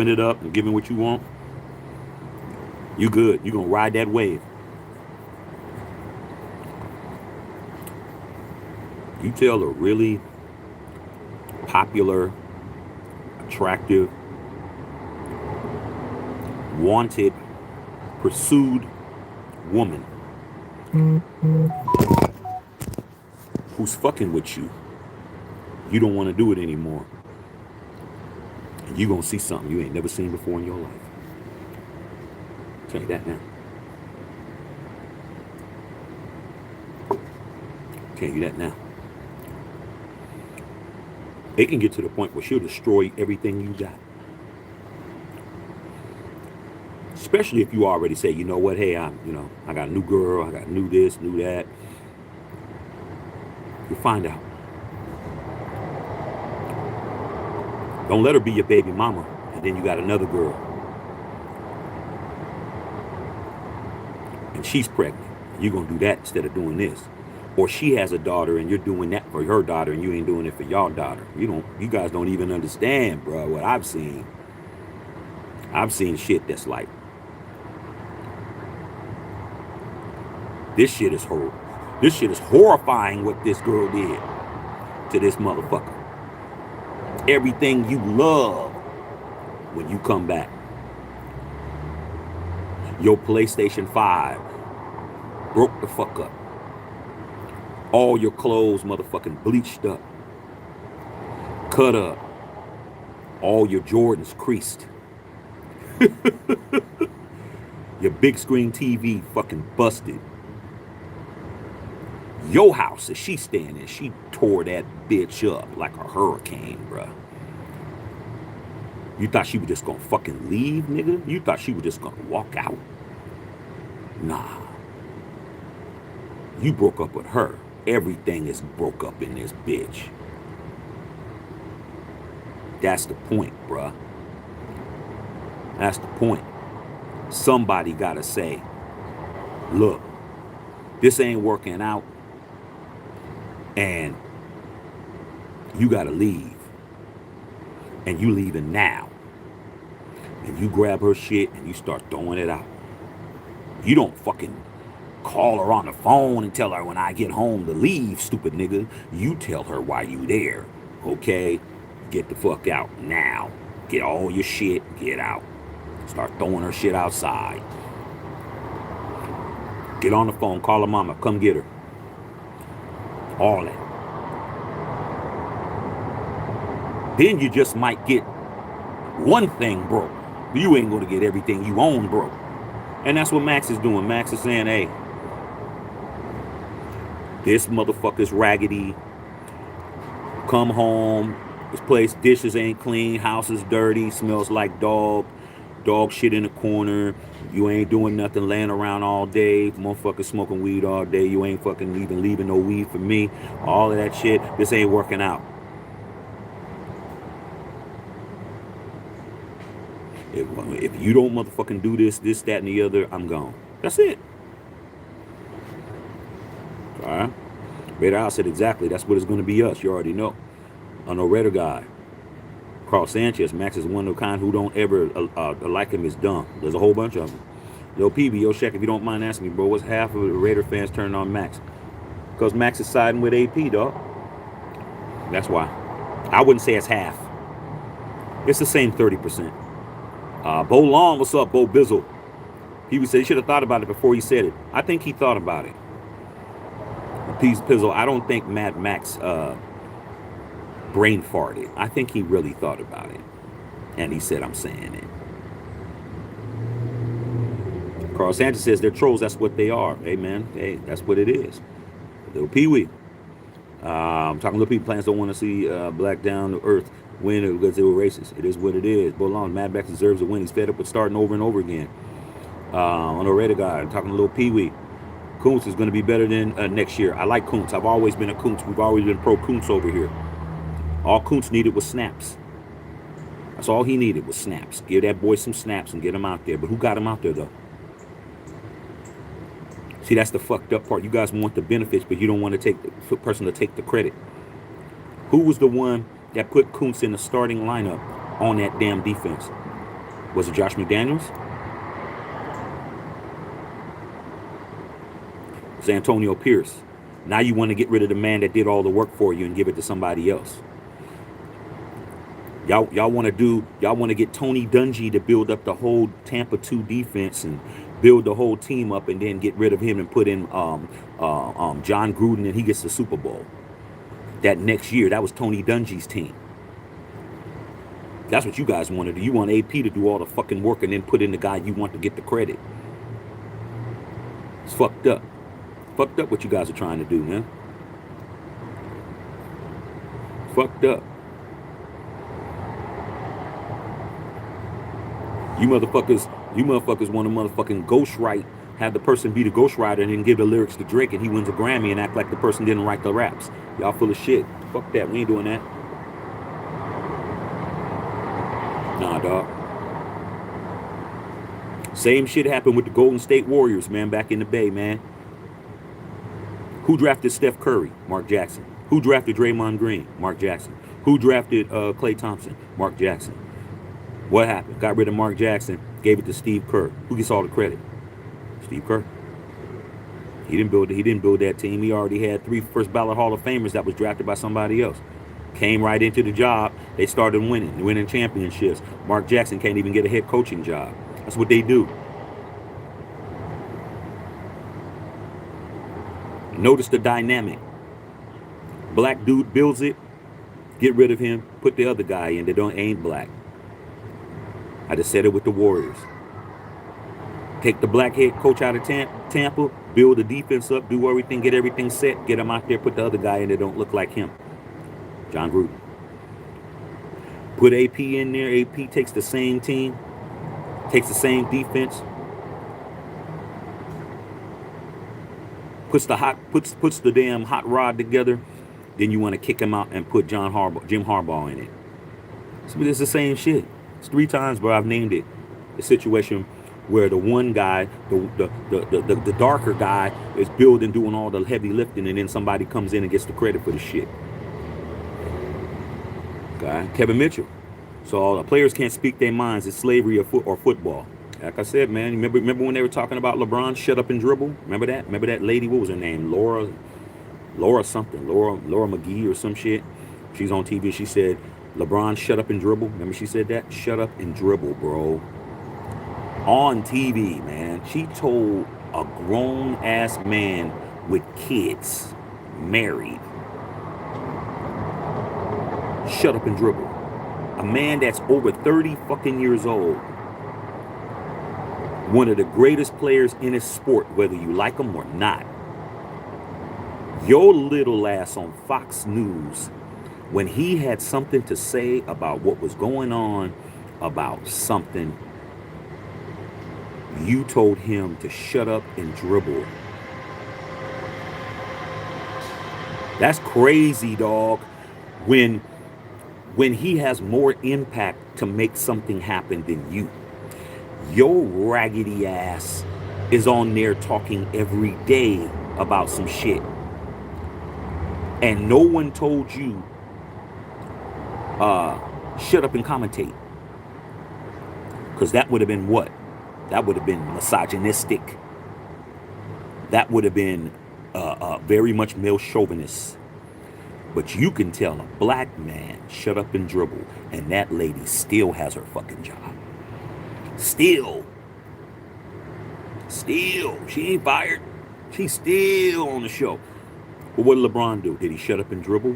Speaker 1: it up and giving what you want, you good. You gonna ride that wave. You tell a really popular, attractive, wanted, pursued woman who's fucking with you, you don't want to do it anymore, and you gonna see something you ain't never seen before in your life. Tell you that now. Tell you that now. It can get to the point where she'll destroy everything you got. Especially if you already say, you know what, hey, I got a new girl, I got new this, new that. You'll find out. Don't let her be your baby mama, and then you got another girl. And she's pregnant. You're going to do that instead of doing this. Or she has a daughter and you're doing that for her daughter and you ain't doing it for your daughter. You guys don't even understand, bro, what I've seen. I've seen shit that's like, this shit is horrible. This shit is horrifying what this girl did to this motherfucker. Everything you love when you come back. Your PlayStation 5 broke the fuck up. All your clothes motherfucking bleached up, cut up. All your Jordans creased. Your big screen TV fucking busted. Your house that she staying in, she tore that bitch up like a hurricane, bruh. You thought she was just gonna fucking leave, nigga? You thought she was just gonna walk out? Nah. You broke up with her. Everything is broke up in this bitch. That's the point, bruh. That's the point. Somebody gotta say, look, this ain't working out, and you gotta leave. And you leaving now. And you grab her shit and you start throwing it out. You don't fucking call her on the phone and tell her when I get home to leave, stupid nigga. You tell her why you there, okay? Get the fuck out now. Get all your shit, get out. Start throwing her shit outside. Get on the phone, call her mama, come get her. All that. Then you just might get one thing broke. You ain't gonna get everything you own broke. And that's what Maxx is doing. Maxx is saying, hey, this motherfucker's raggedy. Come home. This place, dishes ain't clean. House is dirty. Smells like dog shit in the corner. You ain't doing nothing, laying around all day. Motherfucker smoking weed all day. You ain't fucking even leaving no weed for me. All of that shit. This ain't working out. If you don't motherfucking do this, that, and the other, I'm gone. That's it. All right? Radar said exactly. That's what it's going to be us. You already know. A no Raider guy. Carl Sanchez. Maxx is one of the kind who don't ever like him is dumb. There's a whole bunch of them. Yo, PB, yo, Shaq, if you don't mind asking me, bro, what's half of the Raider fans turning on Maxx? Because Maxx is siding with AP, dog. That's why. I wouldn't say it's half. It's the same 30%. Bo Long, what's up, Bo Bizzle? He would say he should have thought about it before he said it. I think he thought about it. Peace Pizzle, I don't think Mad Maxx brain farted. I think he really thought about it. And he said, I'm saying it. Carl Sanchez says they're trolls. That's what they are. Hey, man. Hey, that's what it is. Little Pee-wee. Talking little people, plans don't want to see black down to earth win because they were racist. It is what it is. Bo Long, Mad Maxx deserves a win. He's fed up with starting over and over again. On the Raider guy, talking to little Pee-wee. Kuntz is going to be better than next year. I like Kuntz. I've always been a Kuntz. We've always been pro Kuntz over here. All Kuntz needed was snaps. That's all he needed was snaps. Give that boy some snaps and get him out there. But who got him out there, though? See, that's the fucked up part. You guys want the benefits, but you don't want to take the person to take the credit. Who was the one that put Kuntz in the starting lineup on that damn defense? Was it Josh McDaniels? It was Antonio Pierce. Now you want to get rid of the man that did all the work for you and give it to somebody else. Y'all want to get Tony Dungy to build up the whole Tampa 2 defense and build the whole team up and then get rid of him and put in John Gruden and he gets the Super Bowl. That next year, that was Tony Dungy's team. That's what you guys want to do. You want AP to do all the fucking work and then put in the guy you want to get the credit. It's fucked up. Fucked up what you guys are trying to do, man. Fucked up. You motherfuckers want to motherfucking ghostwrite, have the person be the ghostwriter and then give the lyrics to Drake and he wins a Grammy and act like the person didn't write the raps. Y'all full of shit. Fuck that. We ain't doing that. Nah, dog. Same shit happened with the Golden State Warriors, man, back in the Bay, man. Who drafted Steph Curry? Mark Jackson. Who drafted Draymond Green? Mark Jackson. Who drafted Klay Thompson? Mark Jackson. What happened? Got rid of Mark Jackson, gave it to Steve Kerr. Who gets all the credit? Steve Kerr. He didn't build that team. He already had 3 first ballot Hall of Famers that was drafted by somebody else. Came right into the job. They started winning championships. Mark Jackson can't even get a head coaching job. That's what they do. Notice the dynamic. Black dude builds it, get rid of him, put the other guy in that ain't black. I just said it with the Warriors. Take the black head coach out of Tampa, build the defense up, do everything, get everything set, get him out there, put the other guy in that don't look like him. John Gruden. Put AP in there. AP takes the same team, takes the same defense, puts the damn hot rod together. Then you want to kick him out and put Jim Harbaugh in it. So it's the same shit. It's 3 times, bro. I've named it. The situation where the one guy, the darker guy, is building, doing all the heavy lifting, and then somebody comes in and gets the credit for the shit. Okay, Kevin Mitchell. So all the players can't speak their minds. It's slavery or football. Like I said, man. Remember when they were talking about LeBron shut up and dribble? Remember that? Remember that lady? What was her name? Laura something. Laura McGee or some shit. She's on TV. She said, LeBron shut up and dribble. Remember she said that? Shut up and dribble, bro. On TV, man. She told a grown-ass man with kids, married, shut up and dribble. A man that's over 30 fucking years old. One of the greatest players in his sport, whether you like him or not. Your little ass on Fox News, when he had something to say about what was going on, about something, you told him to shut up and dribble. That's crazy, dog. When he has more impact to make something happen than you. Your raggedy ass is on there talking every day about some shit. And no one told you, shut up and commentate. Because that would have been what? That would have been misogynistic. That would have been very much male chauvinist. But you can tell a black man, shut up and dribble, and that lady still has her fucking job. Still. She ain't fired. She's still on the show. But what did LeBron do? Did he shut up and dribble?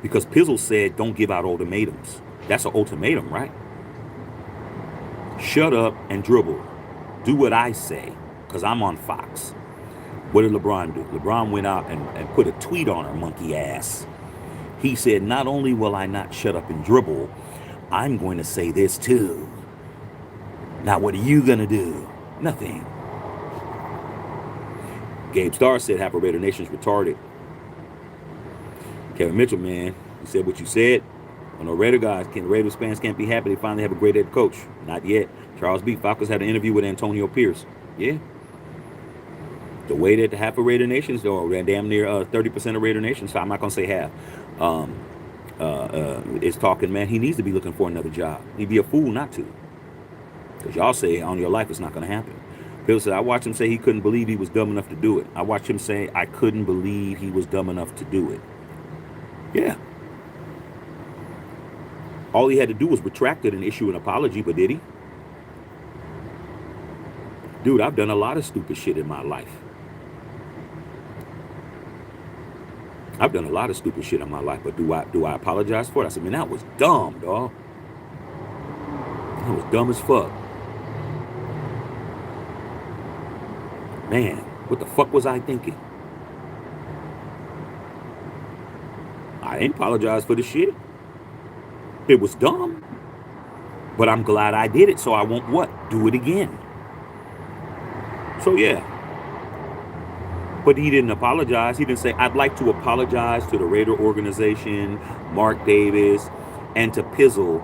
Speaker 1: Because Pizzle said, don't give out ultimatums. That's an ultimatum, right? Shut up and dribble. Do what I say, because I'm on Fox. What did LeBron do? LeBron went out and put a tweet on her monkey ass. He said, not only will I not shut up and dribble, I'm going to say this too. Now, what are you going to do? Nothing. Gabe Starr said half of Raider Nation's retarded. Kevin Mitchell, man, you said what you said. Well, no Raider guys, Raiders fans can't be happy they finally have a great head coach. Not yet. Charles B. Falcons had an interview with Antonio Pierce. Yeah. The way that half of Raider Nations, or damn near 30% of Raider Nations, so I'm not going to say half, is talking, man, he needs to be looking for another job. He'd be a fool not to. Because y'all say on your life it's not going to happen. Bill said, I watched him say he couldn't believe he was dumb enough to do it. I watched him say, I couldn't believe he was dumb enough to do it. Yeah. All he had to do was retract it and issue an apology, but did he? Dude, I've done a lot of stupid shit in my life. I've done a lot of stupid shit in my life, but do I apologize for it? I said, man, that was dumb, dog. That was dumb as fuck. Man, what the fuck was I thinking? I ain't apologize for the shit. It was dumb. But I'm glad I did it, so I won't what? Do it again. So yeah. But he didn't apologize. He didn't say, I'd like to apologize to the Raider organization, Mark Davis, and to Pizzle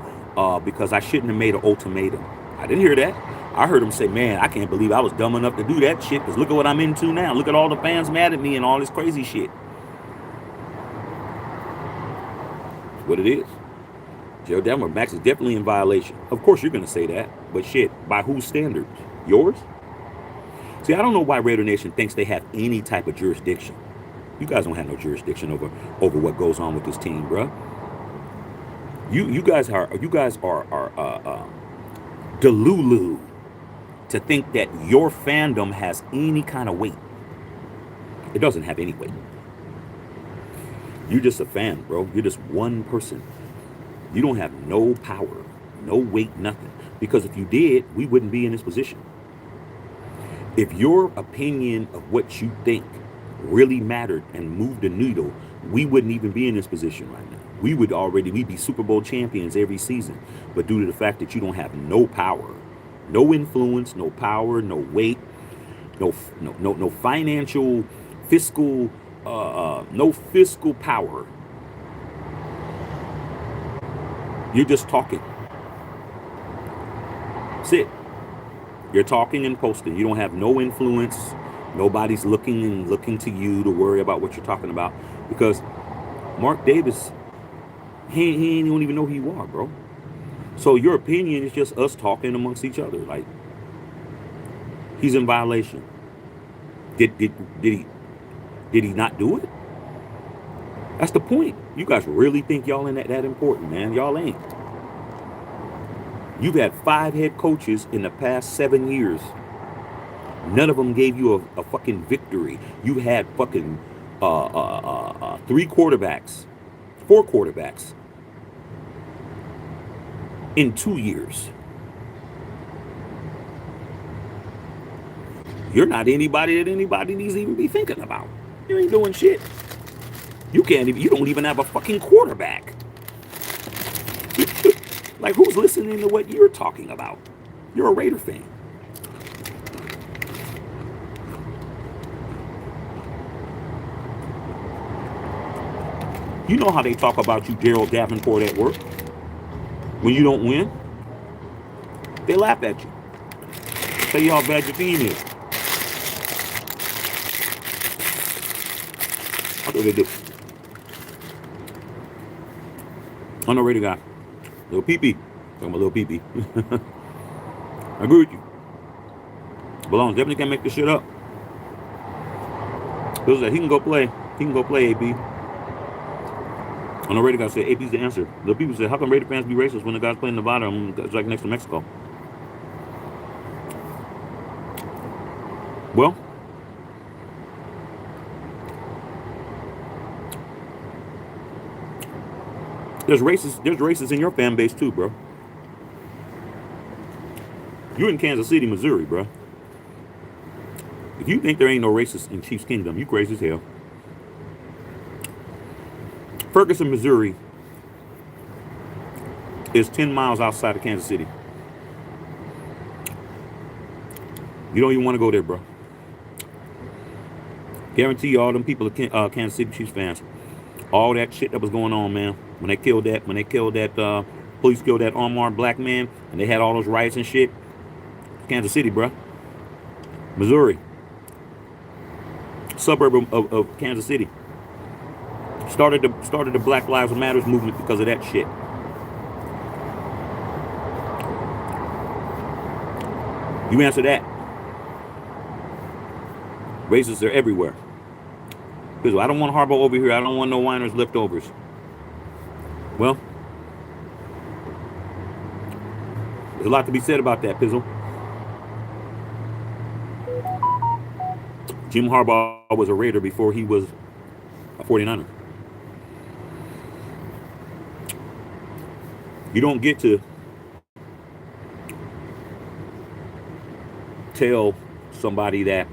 Speaker 1: because I shouldn't have made an ultimatum. I didn't hear that. I heard him say, man, I can't believe I was dumb enough to do that shit because look at what I'm into now. Look at all the fans mad at me and all this crazy shit. What it is. Joe Denver, Max is definitely in violation. Of course you're going to say that. But shit, by whose standards? Yours? See, I don't know why Raider Nation thinks they have any type of jurisdiction. You guys don't have no jurisdiction over what goes on with this team, bro. You guys are delulu to think that your fandom has any kind of weight. It doesn't have any weight. You're just a fan, bro. You're just one person. You don't have no power, no weight, nothing. Because if you did, we wouldn't be in this position. If your opinion of what you think really mattered and moved the needle, we wouldn't even be in this position right now. We'd be Super Bowl champions every season. But due to the fact that you don't have no power, no influence, no power, no weight, no financial, fiscal, no fiscal power, you're just talking. That's it. You're talking and posting. You don't have no influence. Nobody's looking to you to worry about what you're talking about, because Mark Davis, he don't even know who you are, bro. So your opinion is just us talking amongst each other. Like, he's in violation. Did he not do it? That's the point. You guys really think y'all in that important, man? Y'all ain't. You've had 5 head coaches in the past 7 years. None of them gave you a fucking victory. You had fucking 3 quarterbacks, 4 quarterbacks in 2 years. You're not anybody that anybody needs to even be thinking about. You ain't doing shit. You don't even have a fucking quarterback. Like, who's listening to what you're talking about? You're a Raider fan. You know how they talk about you, Gerald Davenport, at work. When you don't win, they laugh at you. Tell you how bad your team is. That's what they do. I'm a Raider guy. Little pee-pee. Talking about little pee-pee. I agree with you. Balone definitely can't make this shit up. He can go play. He can go play, AP. On the Raider guy said AP's the answer. The people said, how come Raider fans be racist when the guy's playing Nevada and it's like next to Mexico? Well, there's racists in your fan base too, bro. You're in Kansas City, Missouri, bro. If you think there ain't no racists in Chiefs Kingdom, you crazy as hell. Ferguson, Missouri is 10 miles outside of Kansas City. You don't even want to go there, bro. Guarantee you all them people are Kansas City Chiefs fans. All that shit that was going on, man. When police killed that unarmed black man, and they had all those riots and shit. Kansas City, bro. Missouri. Suburb of Kansas City. Started the Black Lives Matter movement because of that shit. You answer that. Racists are everywhere. Because I don't want Harbaugh over here. I don't want no whiners leftovers. Well, there's a lot to be said about that, Pizzle. Jim Harbaugh was a Raider before he was a 49er. You don't get to tell somebody that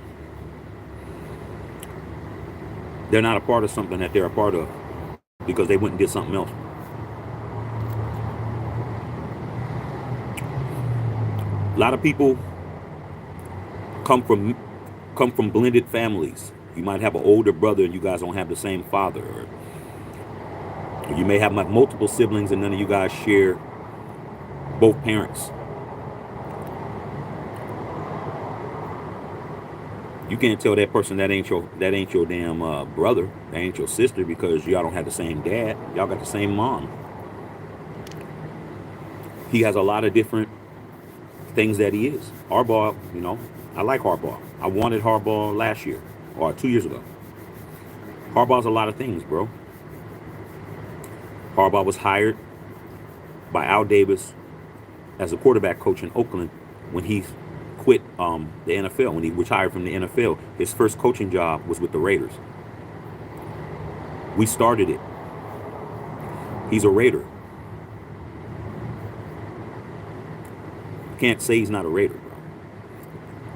Speaker 1: they're not a part of something that they're a part of because they went and did something else. A lot of people come from blended families. You might have an older brother and you guys don't have the same father. Or you may have multiple siblings and none of you guys share both parents. You can't tell that person that ain't your damn brother, that ain't your sister, because y'all don't have the same dad. Y'all got the same mom. He has a lot of different things that he is. Harbaugh, I like Harbaugh. I wanted Harbaugh last year or 2 years ago. Harbaugh's a lot of things, bro. Harbaugh was hired by Al Davis as a quarterback coach in Oakland when he quit the NFL, when he retired from the NFL. His first coaching job was with the Raiders. We started it. He's a Raider. You can't say he's not a Raider, bro.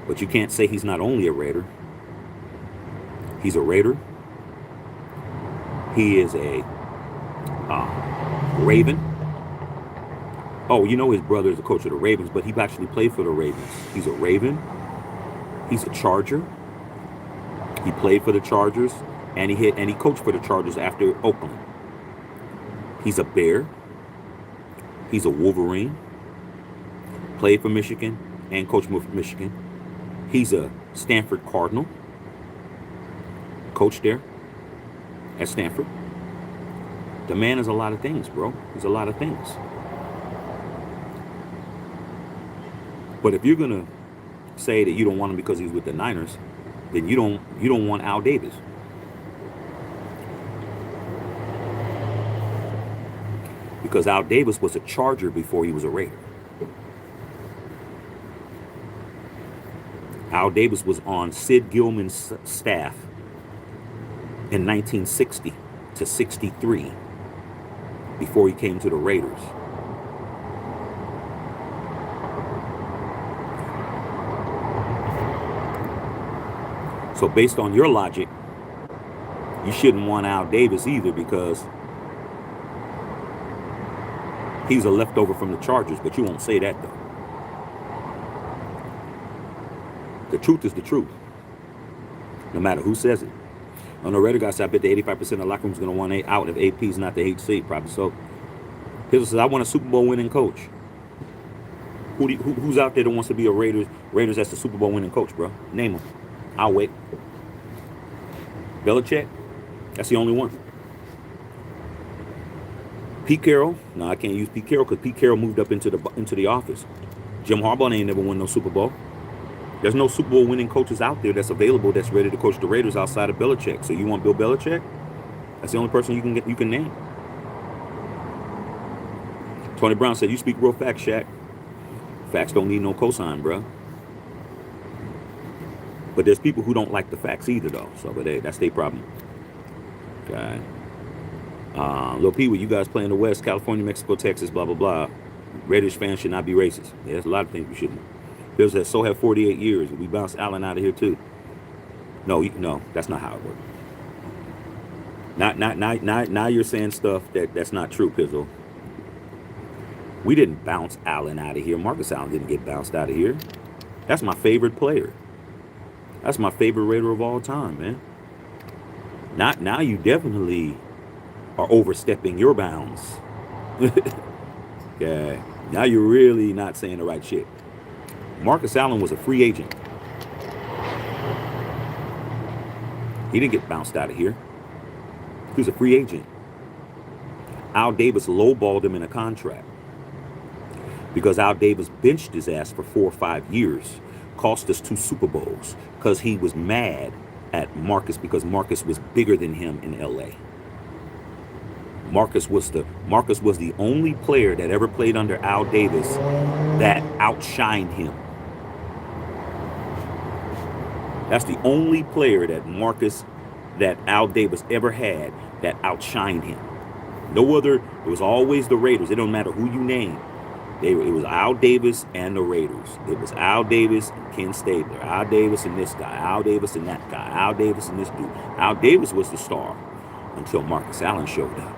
Speaker 1: But you can't say he's not only a Raider. He's a Raider. He is a Raven. Oh, you know his brother is the coach of the Ravens, but he actually played for the Ravens. He's a Raven. He's a Charger. He played for the Chargers, and he coached for the Chargers after Oakland. He's a Bear. He's a Wolverine. Played for Michigan and coached for Michigan. He's a Stanford Cardinal. Coached there at Stanford. The man is a lot of things, bro. He's a lot of things. But if you're gonna say that you don't want him because he's with the Niners, then you don't want Al Davis. Because Al Davis was a Charger before he was a Raider. Al Davis was on Sid Gilman's staff in 1960 to 63 before he came to the Raiders. So based on your logic, you shouldn't want Al Davis either because he's a leftover from the Chargers, but you won't say that though. The truth is the truth, no matter who says it. On the Raider guys, I bet the 85% of the locker room is going to want out if AP is not the HC, probably so. Hizzle says, I want a Super Bowl winning coach. Who's out there that wants to be a Raiders as the Super Bowl winning coach, bro? Name them. I'll wait. Belichick? That's the only one. Pete Carroll? No, I can't use Pete Carroll because Pete Carroll moved up into the office. Jim Harbaugh ain't never won no Super Bowl. There's no Super Bowl winning coaches out there that's available that's ready to coach the Raiders outside of Belichick. So you want Bill Belichick? That's the only person you can name. Tony Brown said, you speak real facts, Shaq. Facts don't need no cosign, bro. But there's people who don't like the facts either, though. So, but hey, that's their problem. Okay. Lil P, you guys play in the West, California, Mexico, Texas, blah, blah, blah. Raiders fans should not be racist. Yeah, there's a lot of things we shouldn't. Bills that so have 48 years. We bounced Allen out of here, too. No, that's not how it works. Now you're saying stuff that's not true, Pizzle. We didn't bounce Allen out of here. Marcus Allen didn't get bounced out of here. That's my favorite player. That's my favorite Raider of all time, man. Now you definitely are overstepping your bounds. Yeah. Now you're really not saying the right shit. Marcus Allen was a free agent. He didn't get bounced out of here. He was a free agent. Al Davis lowballed him in a contract because Al Davis benched his ass for 4 or 5 years, cost us 2 Super Bowls because he was mad at Marcus because Marcus was bigger than him in LA. Marcus was the only player that ever played under Al Davis that outshined him. That's the only player that Al Davis ever had that outshined him. No other. It was always the Raiders. It don't matter who you name. It was Al Davis and the Raiders. It was Al Davis and Ken Stabler. Al Davis and this guy. Al Davis and that guy. Al Davis and this dude. Al Davis was the star until Marcus Allen showed up.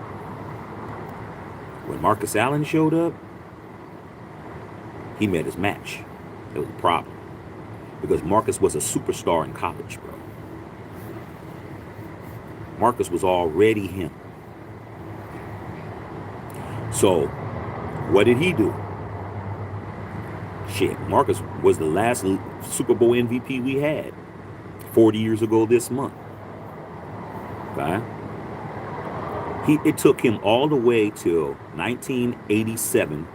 Speaker 1: When Marcus Allen showed up, he met his match. It was a problem. Because Marcus was a superstar in college, bro. Marcus was already him. So, what did he do? Shit, Marcus was the last Super Bowl MVP we had 40 years ago this month. Okay? It took him all the way till 1987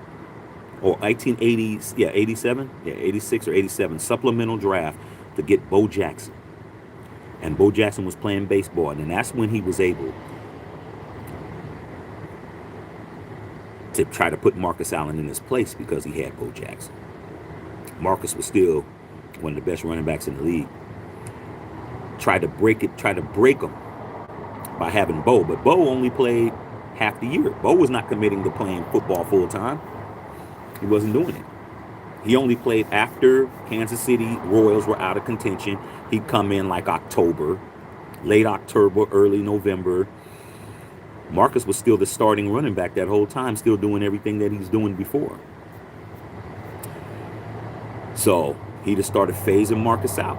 Speaker 1: or 1980s, 87, 86 or 87 supplemental draft to get Bo Jackson. And Bo Jackson was playing baseball, and that's when he was able to try to put Marcus Allen in his place because he had Bo Jackson. Marcus was still one of the best running backs in the league. Tried to break him by having Bo, but Bo only played half the year. Bo was not committing to playing football full time. He wasn't doing it. He only played after Kansas City Royals were out of contention. He'd come in like October, late October, early November. Marcus was still the starting running back that whole time, still doing everything that he's doing before. So he just started phasing Marcus out.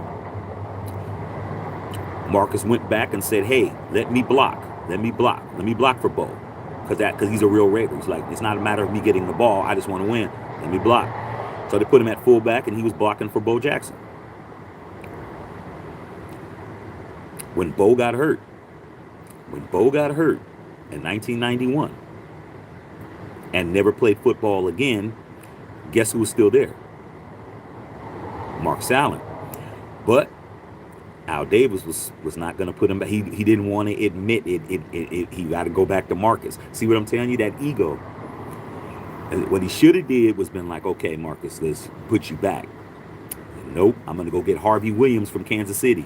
Speaker 1: Marcus went back and said, hey, let me block for Bo. Because he's a real Raider. He's like, it's not a matter of me getting the ball. I just want to win. Let me block. So they put him at fullback, and he was blocking for Bo Jackson. When Bo got hurt in 1991 and never played football again, guess who was still there? Marcus Allen. But Al Davis was not going to put him back. He didn't want to admit it. He got to go back to Marcus. See what I'm telling you? That ego. And what he should have did was been like, okay, Marcus, let's put you back. Nope, I'm going to go get Harvey Williams from Kansas City.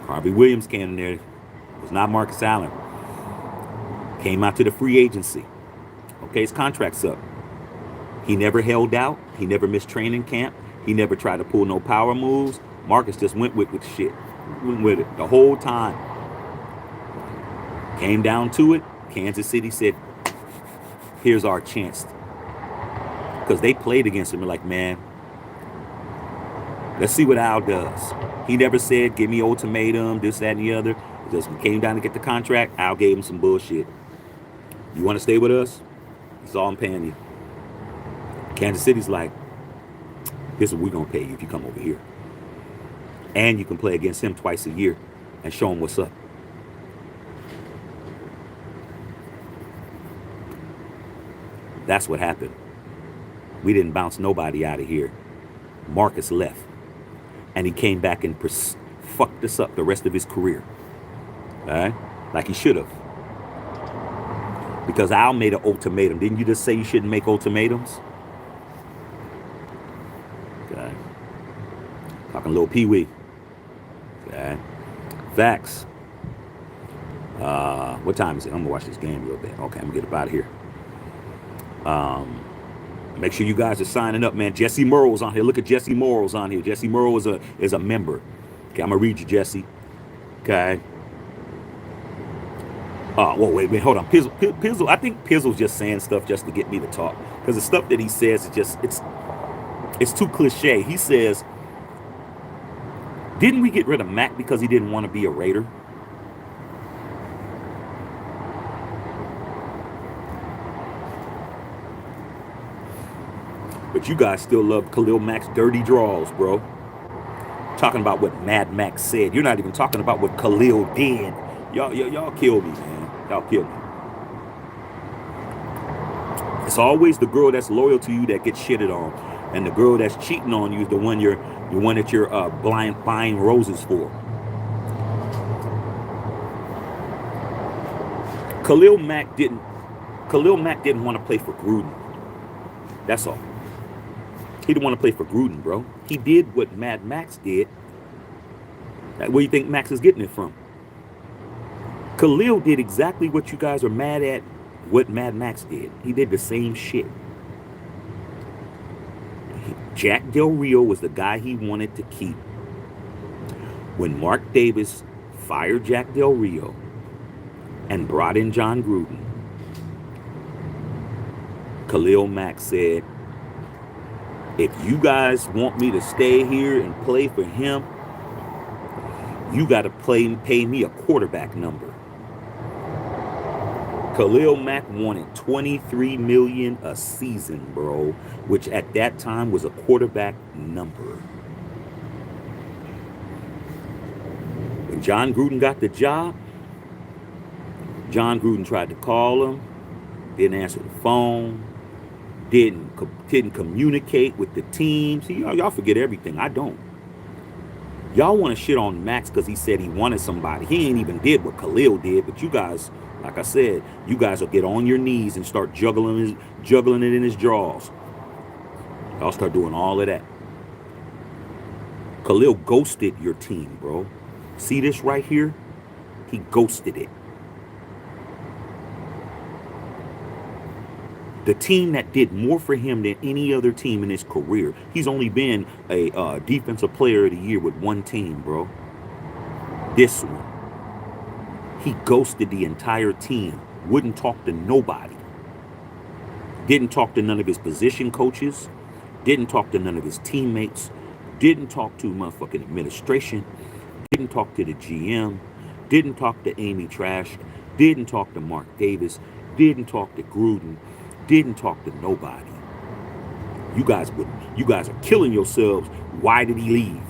Speaker 1: Harvey Williams came in there. It was not Marcus Allen. Came out to the free agency. Okay, his contract's up. He never held out. He never missed training camp. He never tried to pull no power moves. Marcus just went with shit. Went with it the whole time. Came down to it. Kansas City said, here's our chance. Because they played against him. They're like, man, let's see what Al does. He never said, give me ultimatum, this, that, and the other. He just came down to get the contract. Al gave him some bullshit. You want to stay with us? That's all I'm paying you. Kansas City's like, here's what we're going to pay you if you come over here. And you can play against him twice a year and show him what's up. That's what happened. We didn't bounce nobody out of here. Marcus left. And he came back and fucked us up the rest of his career. All right? Like he should have. Because Al made an ultimatum. Didn't you just say you shouldn't make ultimatums? Okay. Talking little Pee-wee. Okay. Facts. What time is it? I'm going to watch this game a little bit. Okay, I'm going to get up out of here. Make sure you guys are signing up, man. Jesse Murrow's on here. Look at Jesse Murrow's on here. Jesse Murrow is a member. Okay, I'm going to read you, Jesse. Okay. Whoa, wait, hold on. Pizzle, I think Pizzle's just saying stuff just to get me to talk. Because the stuff that he says is just, it's too cliche. He says, didn't we get rid of Mack because he didn't want to be a Raider? But you guys still love Khalil Mack's dirty draws, bro. Talking about what Mad Max said. You're not even talking about what Khalil did. Y'all kill me, man. Y'all kill me. It's always the girl that's loyal to you that gets shitted on, and the girl that's cheating on you is the one that you're buying roses for. Khalil Mack didn't want to play for Gruden. That's all. He didn't want to play for Gruden, bro. He did what Mad Max did. Where do you think Max is getting it from? Khalil did exactly what you guys are mad at what Mad Max did. He did the same shit. Jack Del Rio was the guy he wanted to keep. When Mark Davis fired Jack Del Rio and brought in John Gruden, Khalil Mack said, if you guys want me to stay here and play for him, you got to pay me a quarterback number. Khalil Mack wanted $23 million a season, bro, which at that time was a quarterback number. When John Gruden got the job, John Gruden tried to call him, didn't answer the phone, didn't communicate with the team. See, y'all forget everything. I don't. Y'all want to shit on Max because he said he wanted somebody. He ain't even did what Khalil did, but you guys, like I said, you guys will get on your knees and start juggling it in his jaws. Y'all start doing all of that. Khalil ghosted your team, bro. See this right here? He ghosted it. The team that did more for him than any other team in his career. He's only been a defensive player of the year with one team, bro. This one. He ghosted the entire team. Wouldn't talk to nobody. Didn't talk to none of his position coaches. Didn't talk to none of his teammates. Didn't talk to motherfucking administration. Didn't talk to the GM. Didn't talk to Amy Trash. Didn't talk to Mark Davis. Didn't talk to Gruden. Didn't talk to nobody. You guys are killing yourselves. Why did he leave?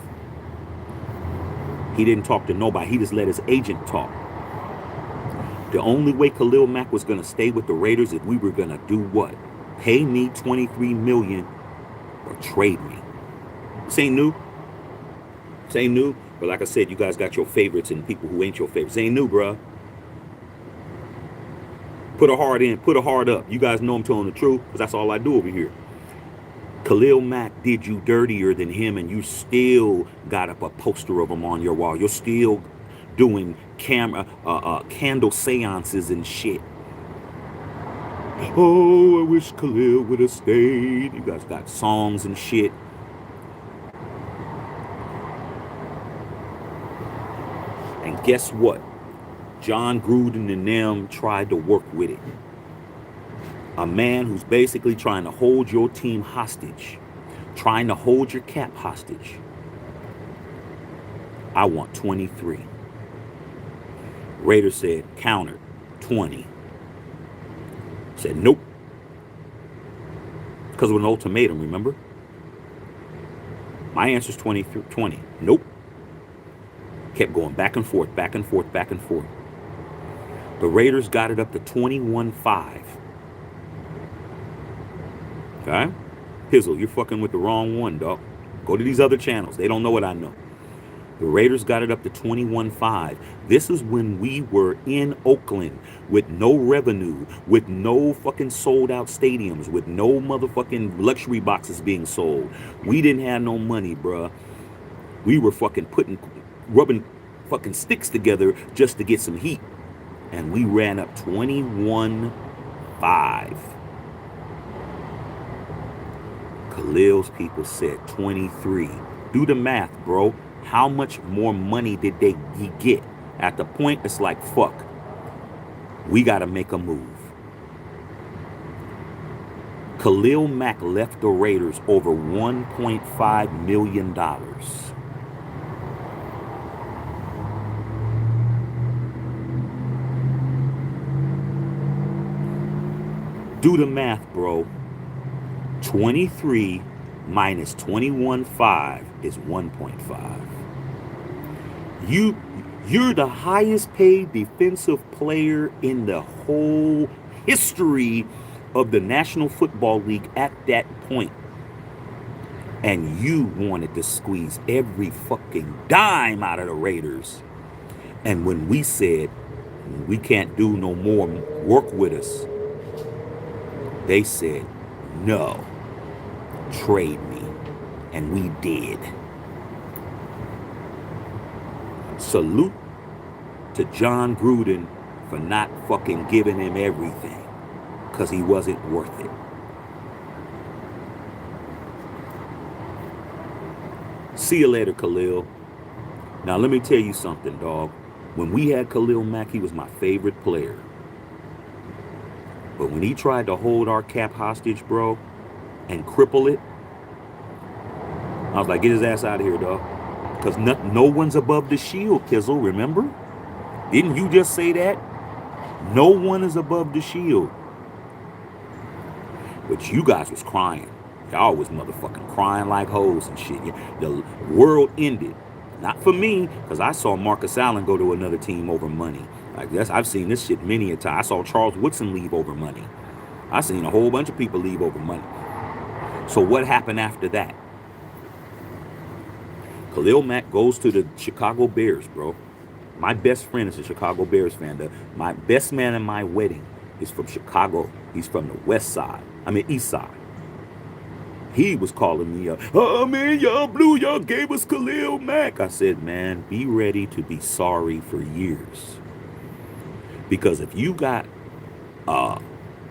Speaker 1: He didn't talk to nobody. He just let his agent talk. The only way Khalil Mack was going to stay with the Raiders if we were going to do what? Pay me $23 million or trade me. This ain't new. This ain't new. But like I said, you guys got your favorites and people who ain't your favorites. This ain't new, bruh. Put a heart in. Put a heart up. You guys know I'm telling the truth because that's all I do over here. Khalil Mack did you dirtier than him, and you still got up a poster of him on your wall. You're still doing candle seances and shit. Oh, I wish Khalil would have stayed. You guys got songs and shit. And guess what? John Gruden and them tried to work with it. A man who's basically trying to hold your team hostage, trying to hold your cap hostage. I want 23. Raiders said, countered, 20. Said, nope. Because of an ultimatum, remember? My answer's 20. Nope. Kept going back and forth, back and forth, back and forth. The Raiders got it up to 21-5. Okay? Hizzle, you're fucking with the wrong one, dog. Go to these other channels. They don't know what I know. The Raiders got it up to 21-5. This is when we were in Oakland with no revenue, with no fucking sold out stadiums, with no motherfucking luxury boxes being sold. We didn't have no money, bruh. We were fucking rubbing fucking sticks together just to get some heat. And we ran up 21-5. Khalil's people said 23. Do the math, bro. How much more money did he get? At the point, it's like, fuck. We got to make a move. Khalil Mack left the Raiders over $1.5 million. Do the math, bro. 23 minus 21.5 is 1.5. You're the highest paid defensive player in the whole history of the National Football League at that point. And you wanted to squeeze every fucking dime out of the Raiders. And when we said, we can't do no more, work with us, they said, no, trade me. And we did. Salute to John Gruden for not fucking giving him everything, because he wasn't worth it. See you later, Khalil. Now let me tell you something, dog. When we had Khalil Mack, he was my favorite player. But when he tried to hold our cap hostage, bro, and cripple it, I was like, get his ass out of here, dog. Because no one's above the shield, Kizzle, remember? Didn't you just say that? No one is above the shield. But you guys was crying. Y'all was motherfucking crying like hoes and shit. The world ended. Not for me, because I saw Marcus Allen go to another team over money. Like this, I've seen this shit many a time. I saw Charles Woodson leave over money. I seen a whole bunch of people leave over money. So what happened after that? Khalil Mack goes to the Chicago Bears, bro. My best friend is a Chicago Bears fan. My best man in my wedding is from Chicago. He's from the east side. He was calling me up. Oh, man, y'all gave us Khalil Mack. I said, man, be ready to be sorry for years. Because if you got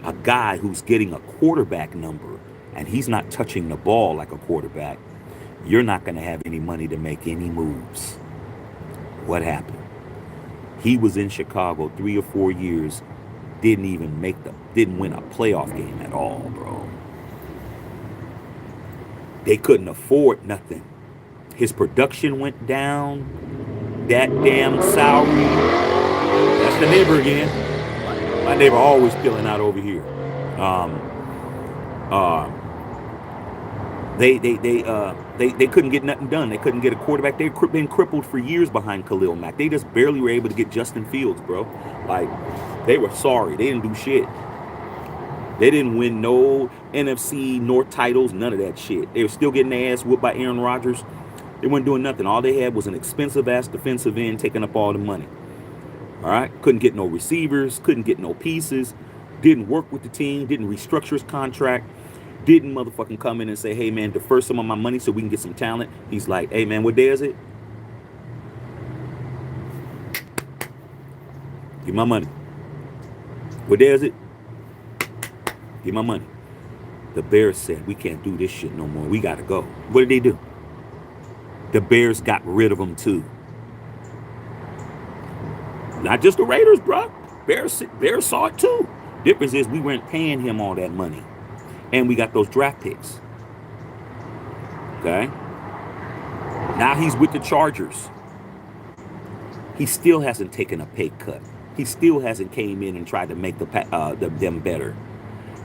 Speaker 1: a guy who's getting a quarterback number and he's not touching the ball like a quarterback, you're not going to have any money to make any moves. What happened? He was in Chicago 3 or 4 years, didn't win a playoff game at all, bro. They couldn't afford nothing. His production went down. That damn salary. That's the neighbor again. My neighbor always peeling out over here. Um, uh, they couldn't get nothing done. They couldn't get a quarterback. They've been crippled for years behind Khalil Mack. They just barely were able to get Justin Fields, bro. Like, they were sorry. They didn't do shit. They didn't win no NFC North titles, none of that shit. They were still getting their ass whooped by Aaron Rodgers. They weren't doing nothing. All they had was an expensive-ass defensive end taking up all the money. All right? Couldn't get no receivers, couldn't get no pieces, didn't work with the team, didn't restructure his contract, didn't motherfucking come in and say, hey, man, defer some of my money so we can get some talent. He's like, hey, man, what day is it? Give my money. What day is it? Give my money. The Bears said, we can't do this shit no more. We got to go. What did they do? The Bears got rid of him too. Not just the Raiders, bro. Bears saw it too. Difference is we weren't paying him all that money. And we got those draft picks. Okay? Now he's with the Chargers. He still hasn't taken a pay cut. He still hasn't came in and tried to make them better.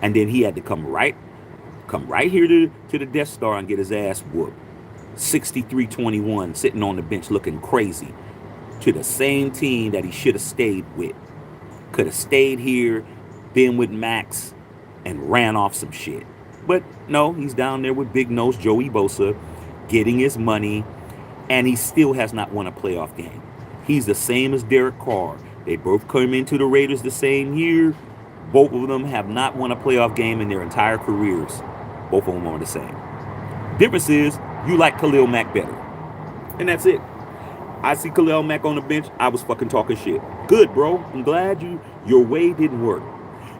Speaker 1: And then he had to come right here to the Death Star and get his ass whooped. 63-21, sitting on the bench looking crazy. To the same team that he should have stayed with. Could have stayed here, been with Maxx, and ran off some shit. But no, he's down there with Big Nose Joey Bosa, getting his money, and he still has not won a playoff game. He's the same as Derek Carr. They both came into the Raiders the same year. Both of them have not won a playoff game in their entire careers. Both of them are the same. Difference is, you like Khalil Mack better. And that's it. I see Khalil Mack on the bench, I was fucking talking shit. Good, bro. I'm glad your way didn't work.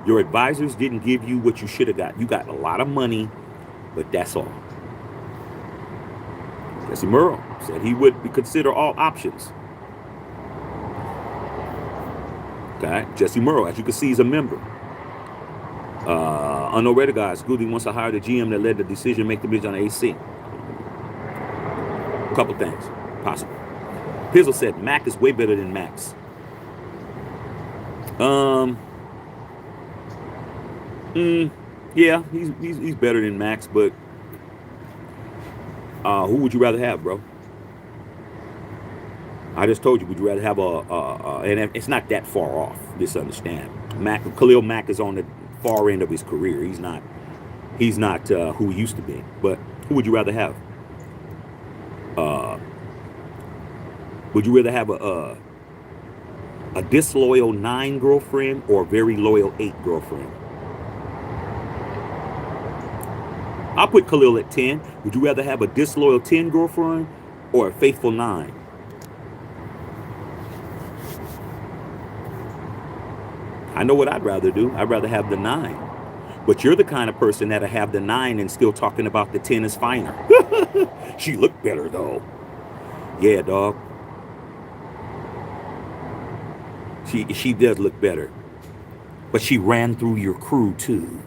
Speaker 1: Your advisors didn't give you what you should have got. You got a lot of money, but that's all. Jesse Merle said he would consider all options. Okay, Jesse Merle, as you can see, is a member. Unknown Raider guys, Goody wants to hire the GM that led the decision to make the bridge on the AC. A couple things, possible. Pizzle said Mack is way better than Maxx. Yeah, he's better than Maxx, but who would you rather have, bro? I just told you, would you rather have and it's not that far off, just understand. Khalil Mack is on the far end of his career. He's not who he used to be. But who would you rather have? Would you rather have a disloyal 9 girlfriend or a very loyal 8 girlfriend? I'll put Khalil at 10. Would you rather have a disloyal 10 girlfriend or a faithful 9? I know what I'd rather do. I'd rather have the 9. But you're the kind of person that'll have the 9 and still talking about the 10 is finer. She looked better, though. Yeah, dog. She does look better. But she ran through your crew, too.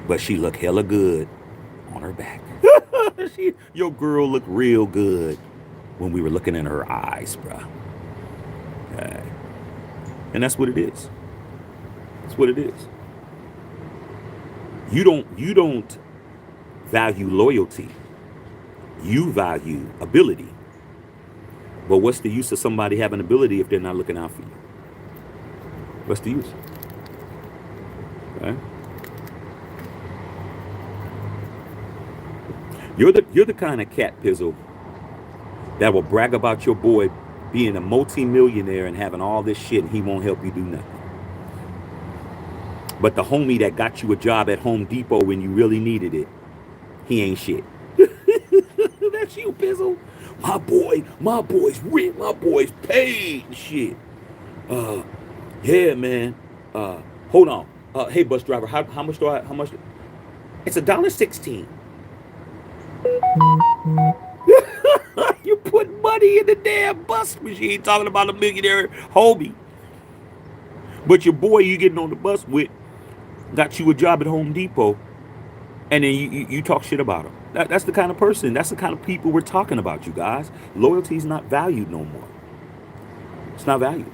Speaker 1: But she looked hella good on her back. Your girl looked real good when we were looking in her eyes, bro. Okay. And that's what it is. That's what it is. You don't value loyalty. You value ability. But what's the use of somebody having ability if they're not looking out for you? What's the use? Okay. You're the kind of cat, Pizzle, that will brag about your boy being a multi-millionaire and having all this shit and he won't help you do nothing. But the homie that got you a job at Home Depot when you really needed it, he ain't shit. That's you, Pizzle. My boy's rich. My boy's paid and shit. Yeah, man. Hold on. Hey, bus driver, how much do I? How much? It's $1.16. You put money in the damn bus machine talking about a millionaire homie. But your boy you getting on the bus with got you a job at Home Depot, and then you talk shit about him. That's the kind of person, that's the kind of people we're talking about, you guys. Loyalty is not valued no more. It's not valued.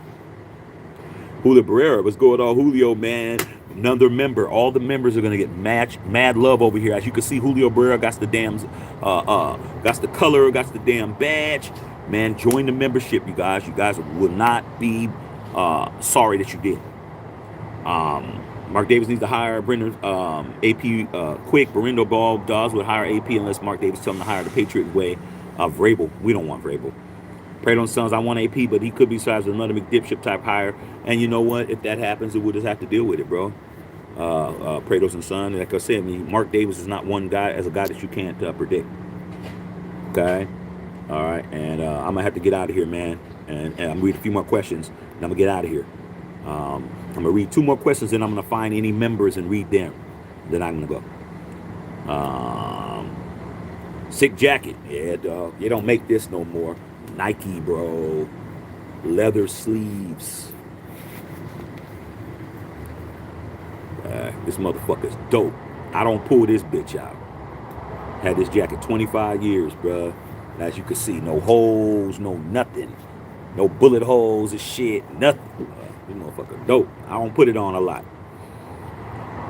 Speaker 1: Julio Barrera, what's going on, Julio, man? Another member. All the members are gonna get mad love over here. As you can see, Julio Barrera got the damn, got the color, got the damn badge. Man, join the membership, you guys. You guys will not be sorry that you did. Mark Davis needs to hire Brendan AP quick. Barindo Ball does would hire AP unless Mark Davis tell him to hire the Patriot way of Vrabel. We don't want Vrabel. Prado's sons, I want AP, but he could be sized with another McDipship type hire. And you know what? If that happens, we'll just have to deal with it, bro. Prado's and son, like I said, I mean, Mark Davis is not one guy as a guy that you can't predict. Okay, all right, and I'm gonna have to get out of here, man. And I'm gonna read a few more questions, and I'm gonna get out of here. I'm gonna read 2 more questions, and I'm gonna find any members and read them. Then I'm gonna go. Sick jacket, yeah, dog. You don't make this no more. Nike, bro. Leather sleeves. This motherfucker's dope. I don't pull this bitch out. Had this jacket 25 years, bro. As you can see, no holes, no nothing. No bullet holes and shit, nothing. This motherfucker dope. I don't put it on a lot.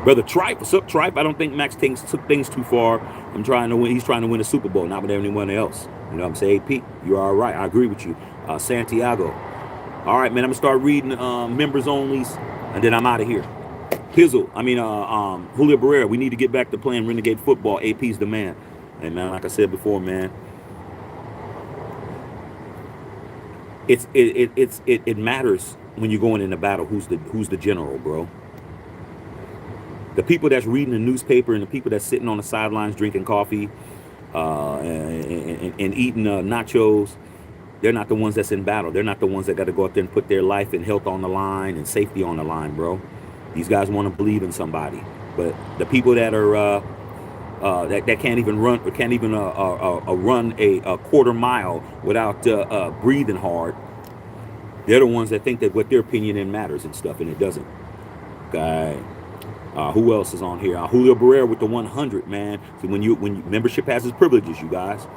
Speaker 1: Brother Tripe, what's up, Tripe? I don't think Max took things too far. I'm trying to win. He's trying to win a Super Bowl, not with anyone else. You know what I'm saying? AP, you're all right. I agree with you. Santiago. All right, man. I'm gonna start reading members onlys, and then I'm out of here. Julio Barrera. We need to get back to playing renegade football. AP's the man. Hey, man. Like I said before, man. It matters when you're going in a battle. Who's the general, bro? The people that's reading the newspaper and the people that's sitting on the sidelines drinking coffee and eating nachos, they're not the ones that's in battle. They're not the ones that got to go out there and put their life and health on the line and safety on the line, bro. These guys want to believe in somebody, but the people that are that can't even run run a quarter mile without breathing hard, they're the ones that think that what their opinion in matters and stuff, and it doesn't. Okay. Who else is on here? Julio Barrera with the 100, man. So when membership has its privileges, you guys.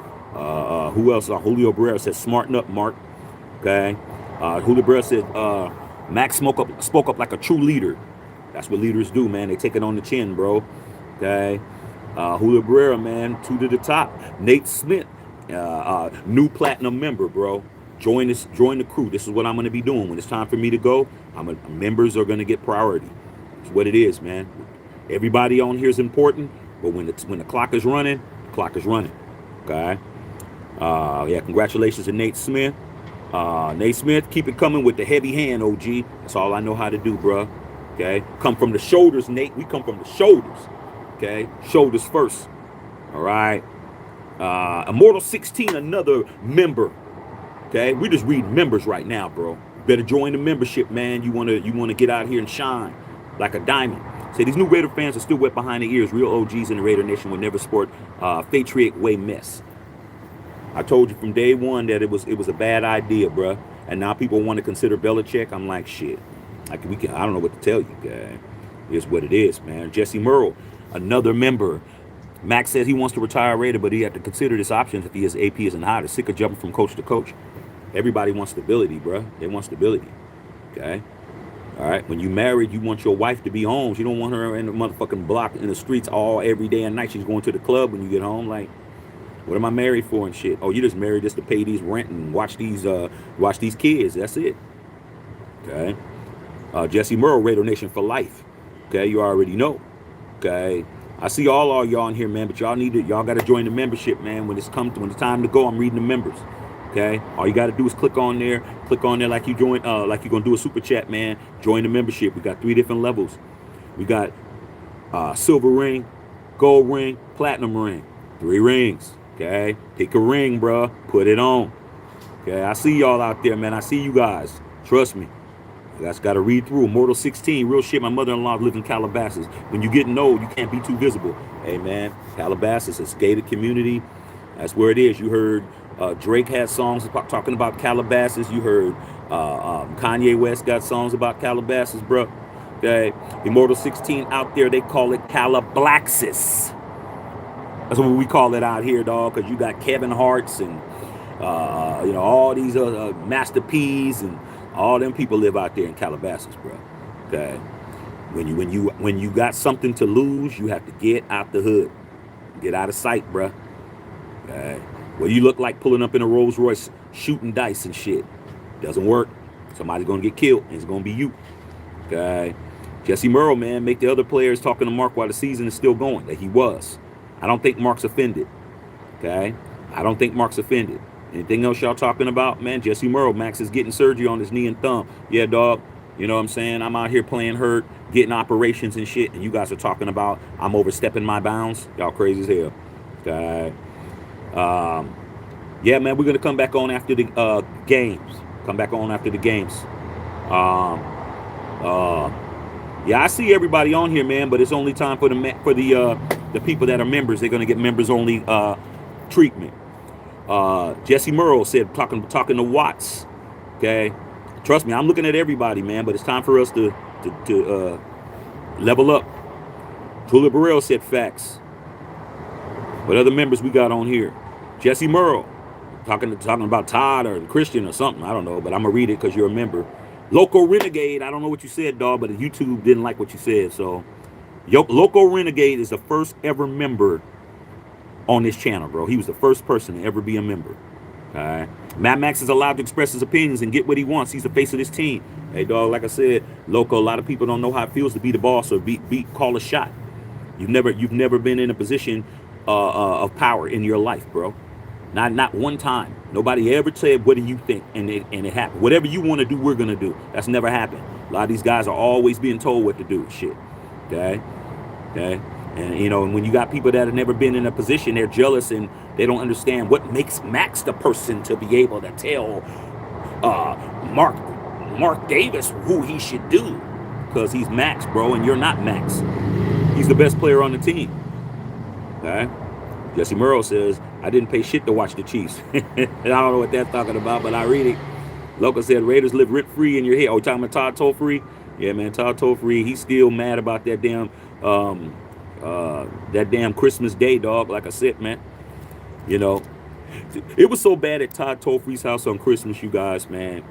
Speaker 1: Who else? Julio Barrera said, "Smarten up, Mark." Okay. Julio Barrera said, "Max spoke up like a true leader." That's what leaders do, man. They take it on the chin, bro. Okay. Julio Barrera, man, 2 to the top. Nate Smith, new platinum member, bro. Join the crew. This is what I'm going to be doing when it's time for me to go. Members are going to get priority. It's what it is, man. Everybody on here is important, but when the clock is running, the clock is running. Okay. Yeah, congratulations to Nate Smith. Nate Smith, keep it coming with the heavy hand, OG. That's all I know how to do, bro. Okay. Come from the shoulders, Nate. We come from the shoulders. Okay. Shoulders first. All right. Immortal 16, another member. Okay. We just read members right now, bro. Better join the membership, man. You wanna get out here and shine like a diamond. Say these new Raider fans are still wet behind the ears. Real OGs in the Raider Nation will never sport Patriot way mess. I told you from day one that it was a bad idea, bruh. And now people want to consider Belichick. I'm like, shit. I don't know what to tell you, guys. It's what it is, man. Jesse Merle, another member. Max says he wants to retire Raider, but he had to consider this option if he is AP isn't hired. Sick of jumping from coach to coach. Everybody wants stability, bruh. They want stability. Okay. All right. When you married, you want your wife to be home. You don't want her in the motherfucking block in the streets every day and night. She's going to the club when you get home. Like, what am I married for and shit? Oh, you just married just to pay these rent and watch these kids. That's it. Okay. Jesse Merle, Raider Nation for life. Okay, you already know. Okay. I see all y'all in here, man, but y'all got to join the membership, man. When it's time to go, I'm reading the members. Okay, all you got to do is click on there like you join, like you're gonna do a super chat, man. Join the membership. We got 3 different levels. We got silver ring, gold ring, platinum ring. 3 rings. Okay, pick a ring, bro. Put it on. Okay, I see y'all out there, man. I see you guys. Trust me. I just got to read through. Mortal 16, real shit. My mother-in-law lived in Calabasas. When you getting old, you can't be too visible. Hey, man, Calabasas, a gated community. That's where it is. You heard Drake had songs talking about Calabasas. You heard Kanye West got songs about Calabasas, bro. Okay, Immortal 16 out there, they call it Calablaxis. That's what we call it out here, dog. Because you got Kevin Hart's and all these Master P's and all them people live out there in Calabasas, bro. Okay, when you got something to lose, you have to get out the hood, get out of sight, bro. Okay, well, you look like pulling up in a Rolls Royce shooting dice and shit. Doesn't work. Somebody's gonna get killed, and it's gonna be you. Okay, Jesse Merle, man, make the other players talking to Mark while the season is still going. That he was. I don't think Mark's offended. Okay, I don't think Mark's offended. Anything else y'all talking about? Man, Jesse Merle, Max is getting surgery on his knee and thumb. Yeah, dog. You know what I'm saying? I'm out here playing hurt, getting operations and shit, and you guys are talking about I'm overstepping my bounds. Y'all crazy as hell. Okay. Yeah, man, we're going to come back on after the games. Come back on after the games. Yeah, I see everybody on here, man, but it's only time for the people that are members. They're going to get members only treatment. Jesse Merle said talking to Watts. Okay, trust me, I'm looking at everybody, man, but it's time for us to level up. Tulip Burrell said facts. What other members we got on here? Jesse Merle talking about Todd or Christian or something. I don't know, but I'm gonna read it because you're a member. Loco Renegade. I don't know what you said, dog, but YouTube didn't like what you said. So, Loco Renegade is the first ever member on this channel, bro. He was the first person to ever be a member. All right. Mad Max is allowed to express his opinions and get what he wants. He's the face of this team. Hey, dog, like I said, Loco, a lot of people don't know how it feels to be the boss or call a shot. You've never been in a position of power in your life, bro. Not one time. Nobody ever said, what do you think? And it happened. Whatever you want to do, we're going to do. That's never happened. A lot of these guys are always being told what to do. Shit. Okay? Okay? And, when you got people that have never been in a position, they're jealous and they don't understand what makes Max the person to be able to tell Mark Davis who he should do. Because he's Max, bro, and you're not Max. He's the best player on the team. Okay? Jesse Merle says, I didn't pay shit to watch the Chiefs. I don't know what that's talking about, but I read it. Local said, Raiders live rent-free in your head. Oh, you talking about Todd Tolfree? Yeah, man, Todd Tolfree, he's still mad about that damn Christmas Day, dog. Like I said, man, it was so bad at Todd Tolfree's house on Christmas, you guys, man.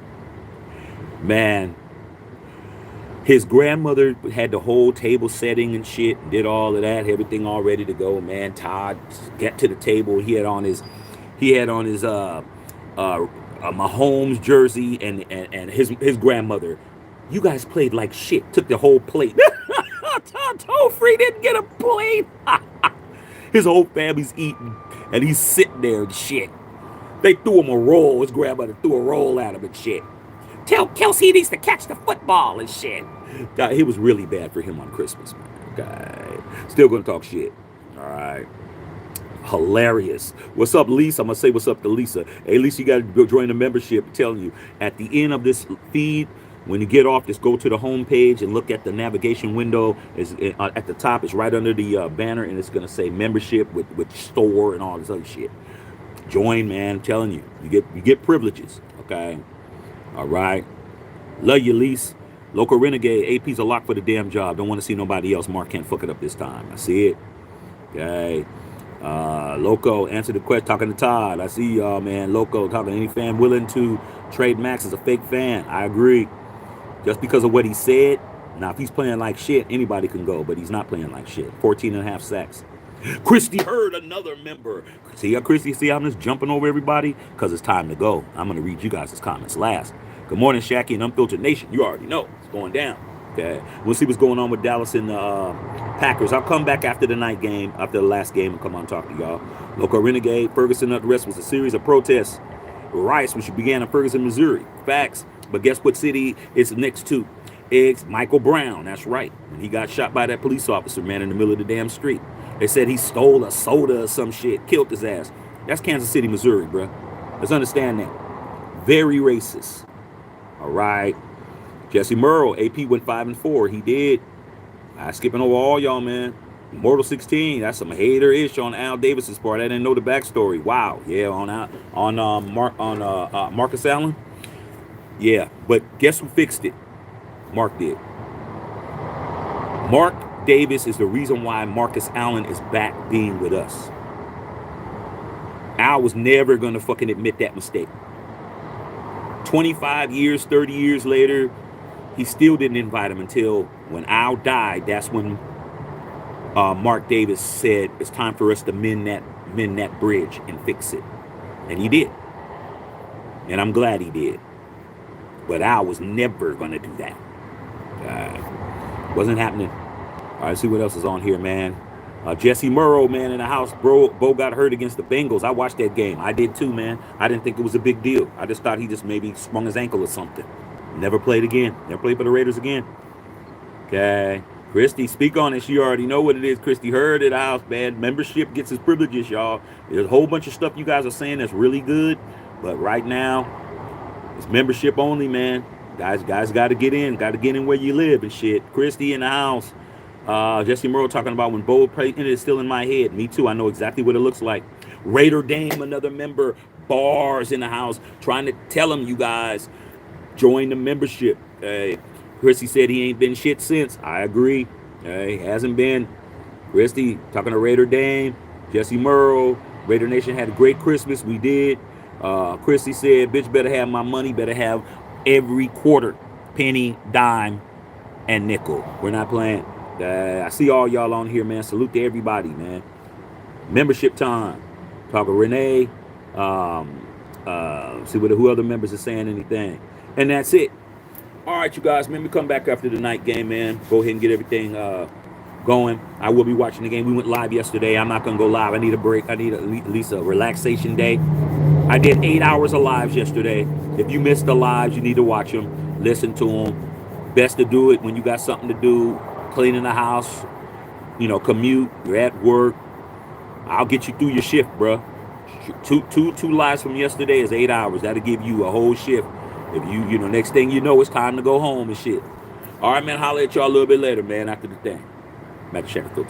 Speaker 1: His grandmother had the whole table setting and shit, did all of that, everything all ready to go, man. Todd got to the table. He had on his Mahomes jersey and his grandmother. You guys played like shit. Took the whole plate. Todd Tolfree didn't get a plate. His whole family's eating, and he's sitting there and shit. They threw him a roll. His grandmother threw a roll at him and shit. Tell Kelsey he needs to catch the football and shit. It was really bad for him on Christmas, man. Okay. Still gonna talk shit. All right. Hilarious. What's up, Lisa? I'm gonna say what's up to Lisa. Hey, Lisa, you gotta go join the membership. I'm telling you, at the end of this feed, when you get off, just go to the home page and look at the navigation window. It's at the top. It's right under the banner, and it's gonna say membership with store and all this other shit. Join, man. I'm telling you, you get privileges. Okay. All right. Love you, Lise. Local Renegade. AP's a lock for the damn job. Don't want to see nobody else. Mark can't fuck it up this time. I see it. Okay. Loco, answer the question. Talking to Todd. I see y'all, man. Loco, talking to any fan willing to trade Max as a fake fan. I agree. Just because of what he said. Now, if he's playing like shit, anybody can go. But he's not playing like shit. 14.5 sacks. Christy Hurd, another member. See how Christy, see how I'm just jumping over everybody? Because it's time to go. I'm going to read you guys' comments last. Good morning, Shacky and Unfiltered Nation. You already know. It's going down. Okay. We'll see what's going on with Dallas and the Packers. I'll come back after the last game, and come on and talk to y'all. Local Renegade, Ferguson, the rest was a series of protests. Riots, which began in Ferguson, Missouri. Facts. But guess what city it's next to? It's Michael Brown. That's right. And he got shot by that police officer, man, in the middle of the damn street. They said he stole a soda or some shit, killed his ass. That's Kansas City, Missouri, bro. Let's understand that. Very racist. All right. Jesse Merle, AP went 5-4. He did. I skipping over all y'all, man. Mortal 16. That's some hater-ish on Al Davis's part. I didn't know the backstory. Wow. Yeah, on Marcus Allen. Yeah, but guess who fixed it? Mark did. Mark Davis is the reason why Marcus Allen is back being with us. Al was never gonna fucking admit that mistake. 25 years, 30 years later, he still didn't invite him until when Al died. That's when Mark Davis said it's time for us to mend that bridge and fix it, and he did, and I'm glad he did. But Al was never gonna do that. Wasn't happening. All right, see what else is on here, man. Jesse Merle, man, in the house. Bo got hurt against the Bengals. I watched that game. I did too, man. I didn't think it was a big deal. I just thought he just maybe sprung his ankle or something. Never played again. Never played for the Raiders again. Okay. Christy, speak on it. She already know what it is. Christy heard it house, man. Membership gets its privileges, y'all. There's a whole bunch of stuff you guys are saying that's really good. But right now, it's membership only, man. Guys got to get in. Got to get in where you live and shit. Christy in the house. Jesse Merle talking about when Bo played, it is still in my head. Me too. I know exactly what it looks like. Raider Dame, another member. Bars in the house. Trying to tell him, you guys, join the membership. Christy said he ain't been shit since. I agree. He hasn't been. Christy talking to Raider Dame. Jesse Merle. Raider Nation had a great Christmas. We did. Christy said, bitch better have my money. Better have every quarter, penny, dime, and nickel. We're not playing. I see all y'all on here, man. Salute to everybody, man. Membership time. Talking Renee. See what who other members are saying anything. And that's it. All right, you guys, man. We come back after the night game, man. Go ahead and get everything going. I will be watching the game. We went live yesterday. I'm not going to go live. I need a break. I need at least a relaxation day. I did 8 hours of lives yesterday. If you missed the lives, you need to watch them. Listen to them. Best to do it when you got something to do. Cleaning the house, commute, you're at work. I'll get you through your shift, bro. Two lives from yesterday is 8 hours. That'll give you a whole shift. If you next thing you know, it's time to go home and shit. All right, man, holler at y'all a little bit later, man, after the thing. Max Crosby.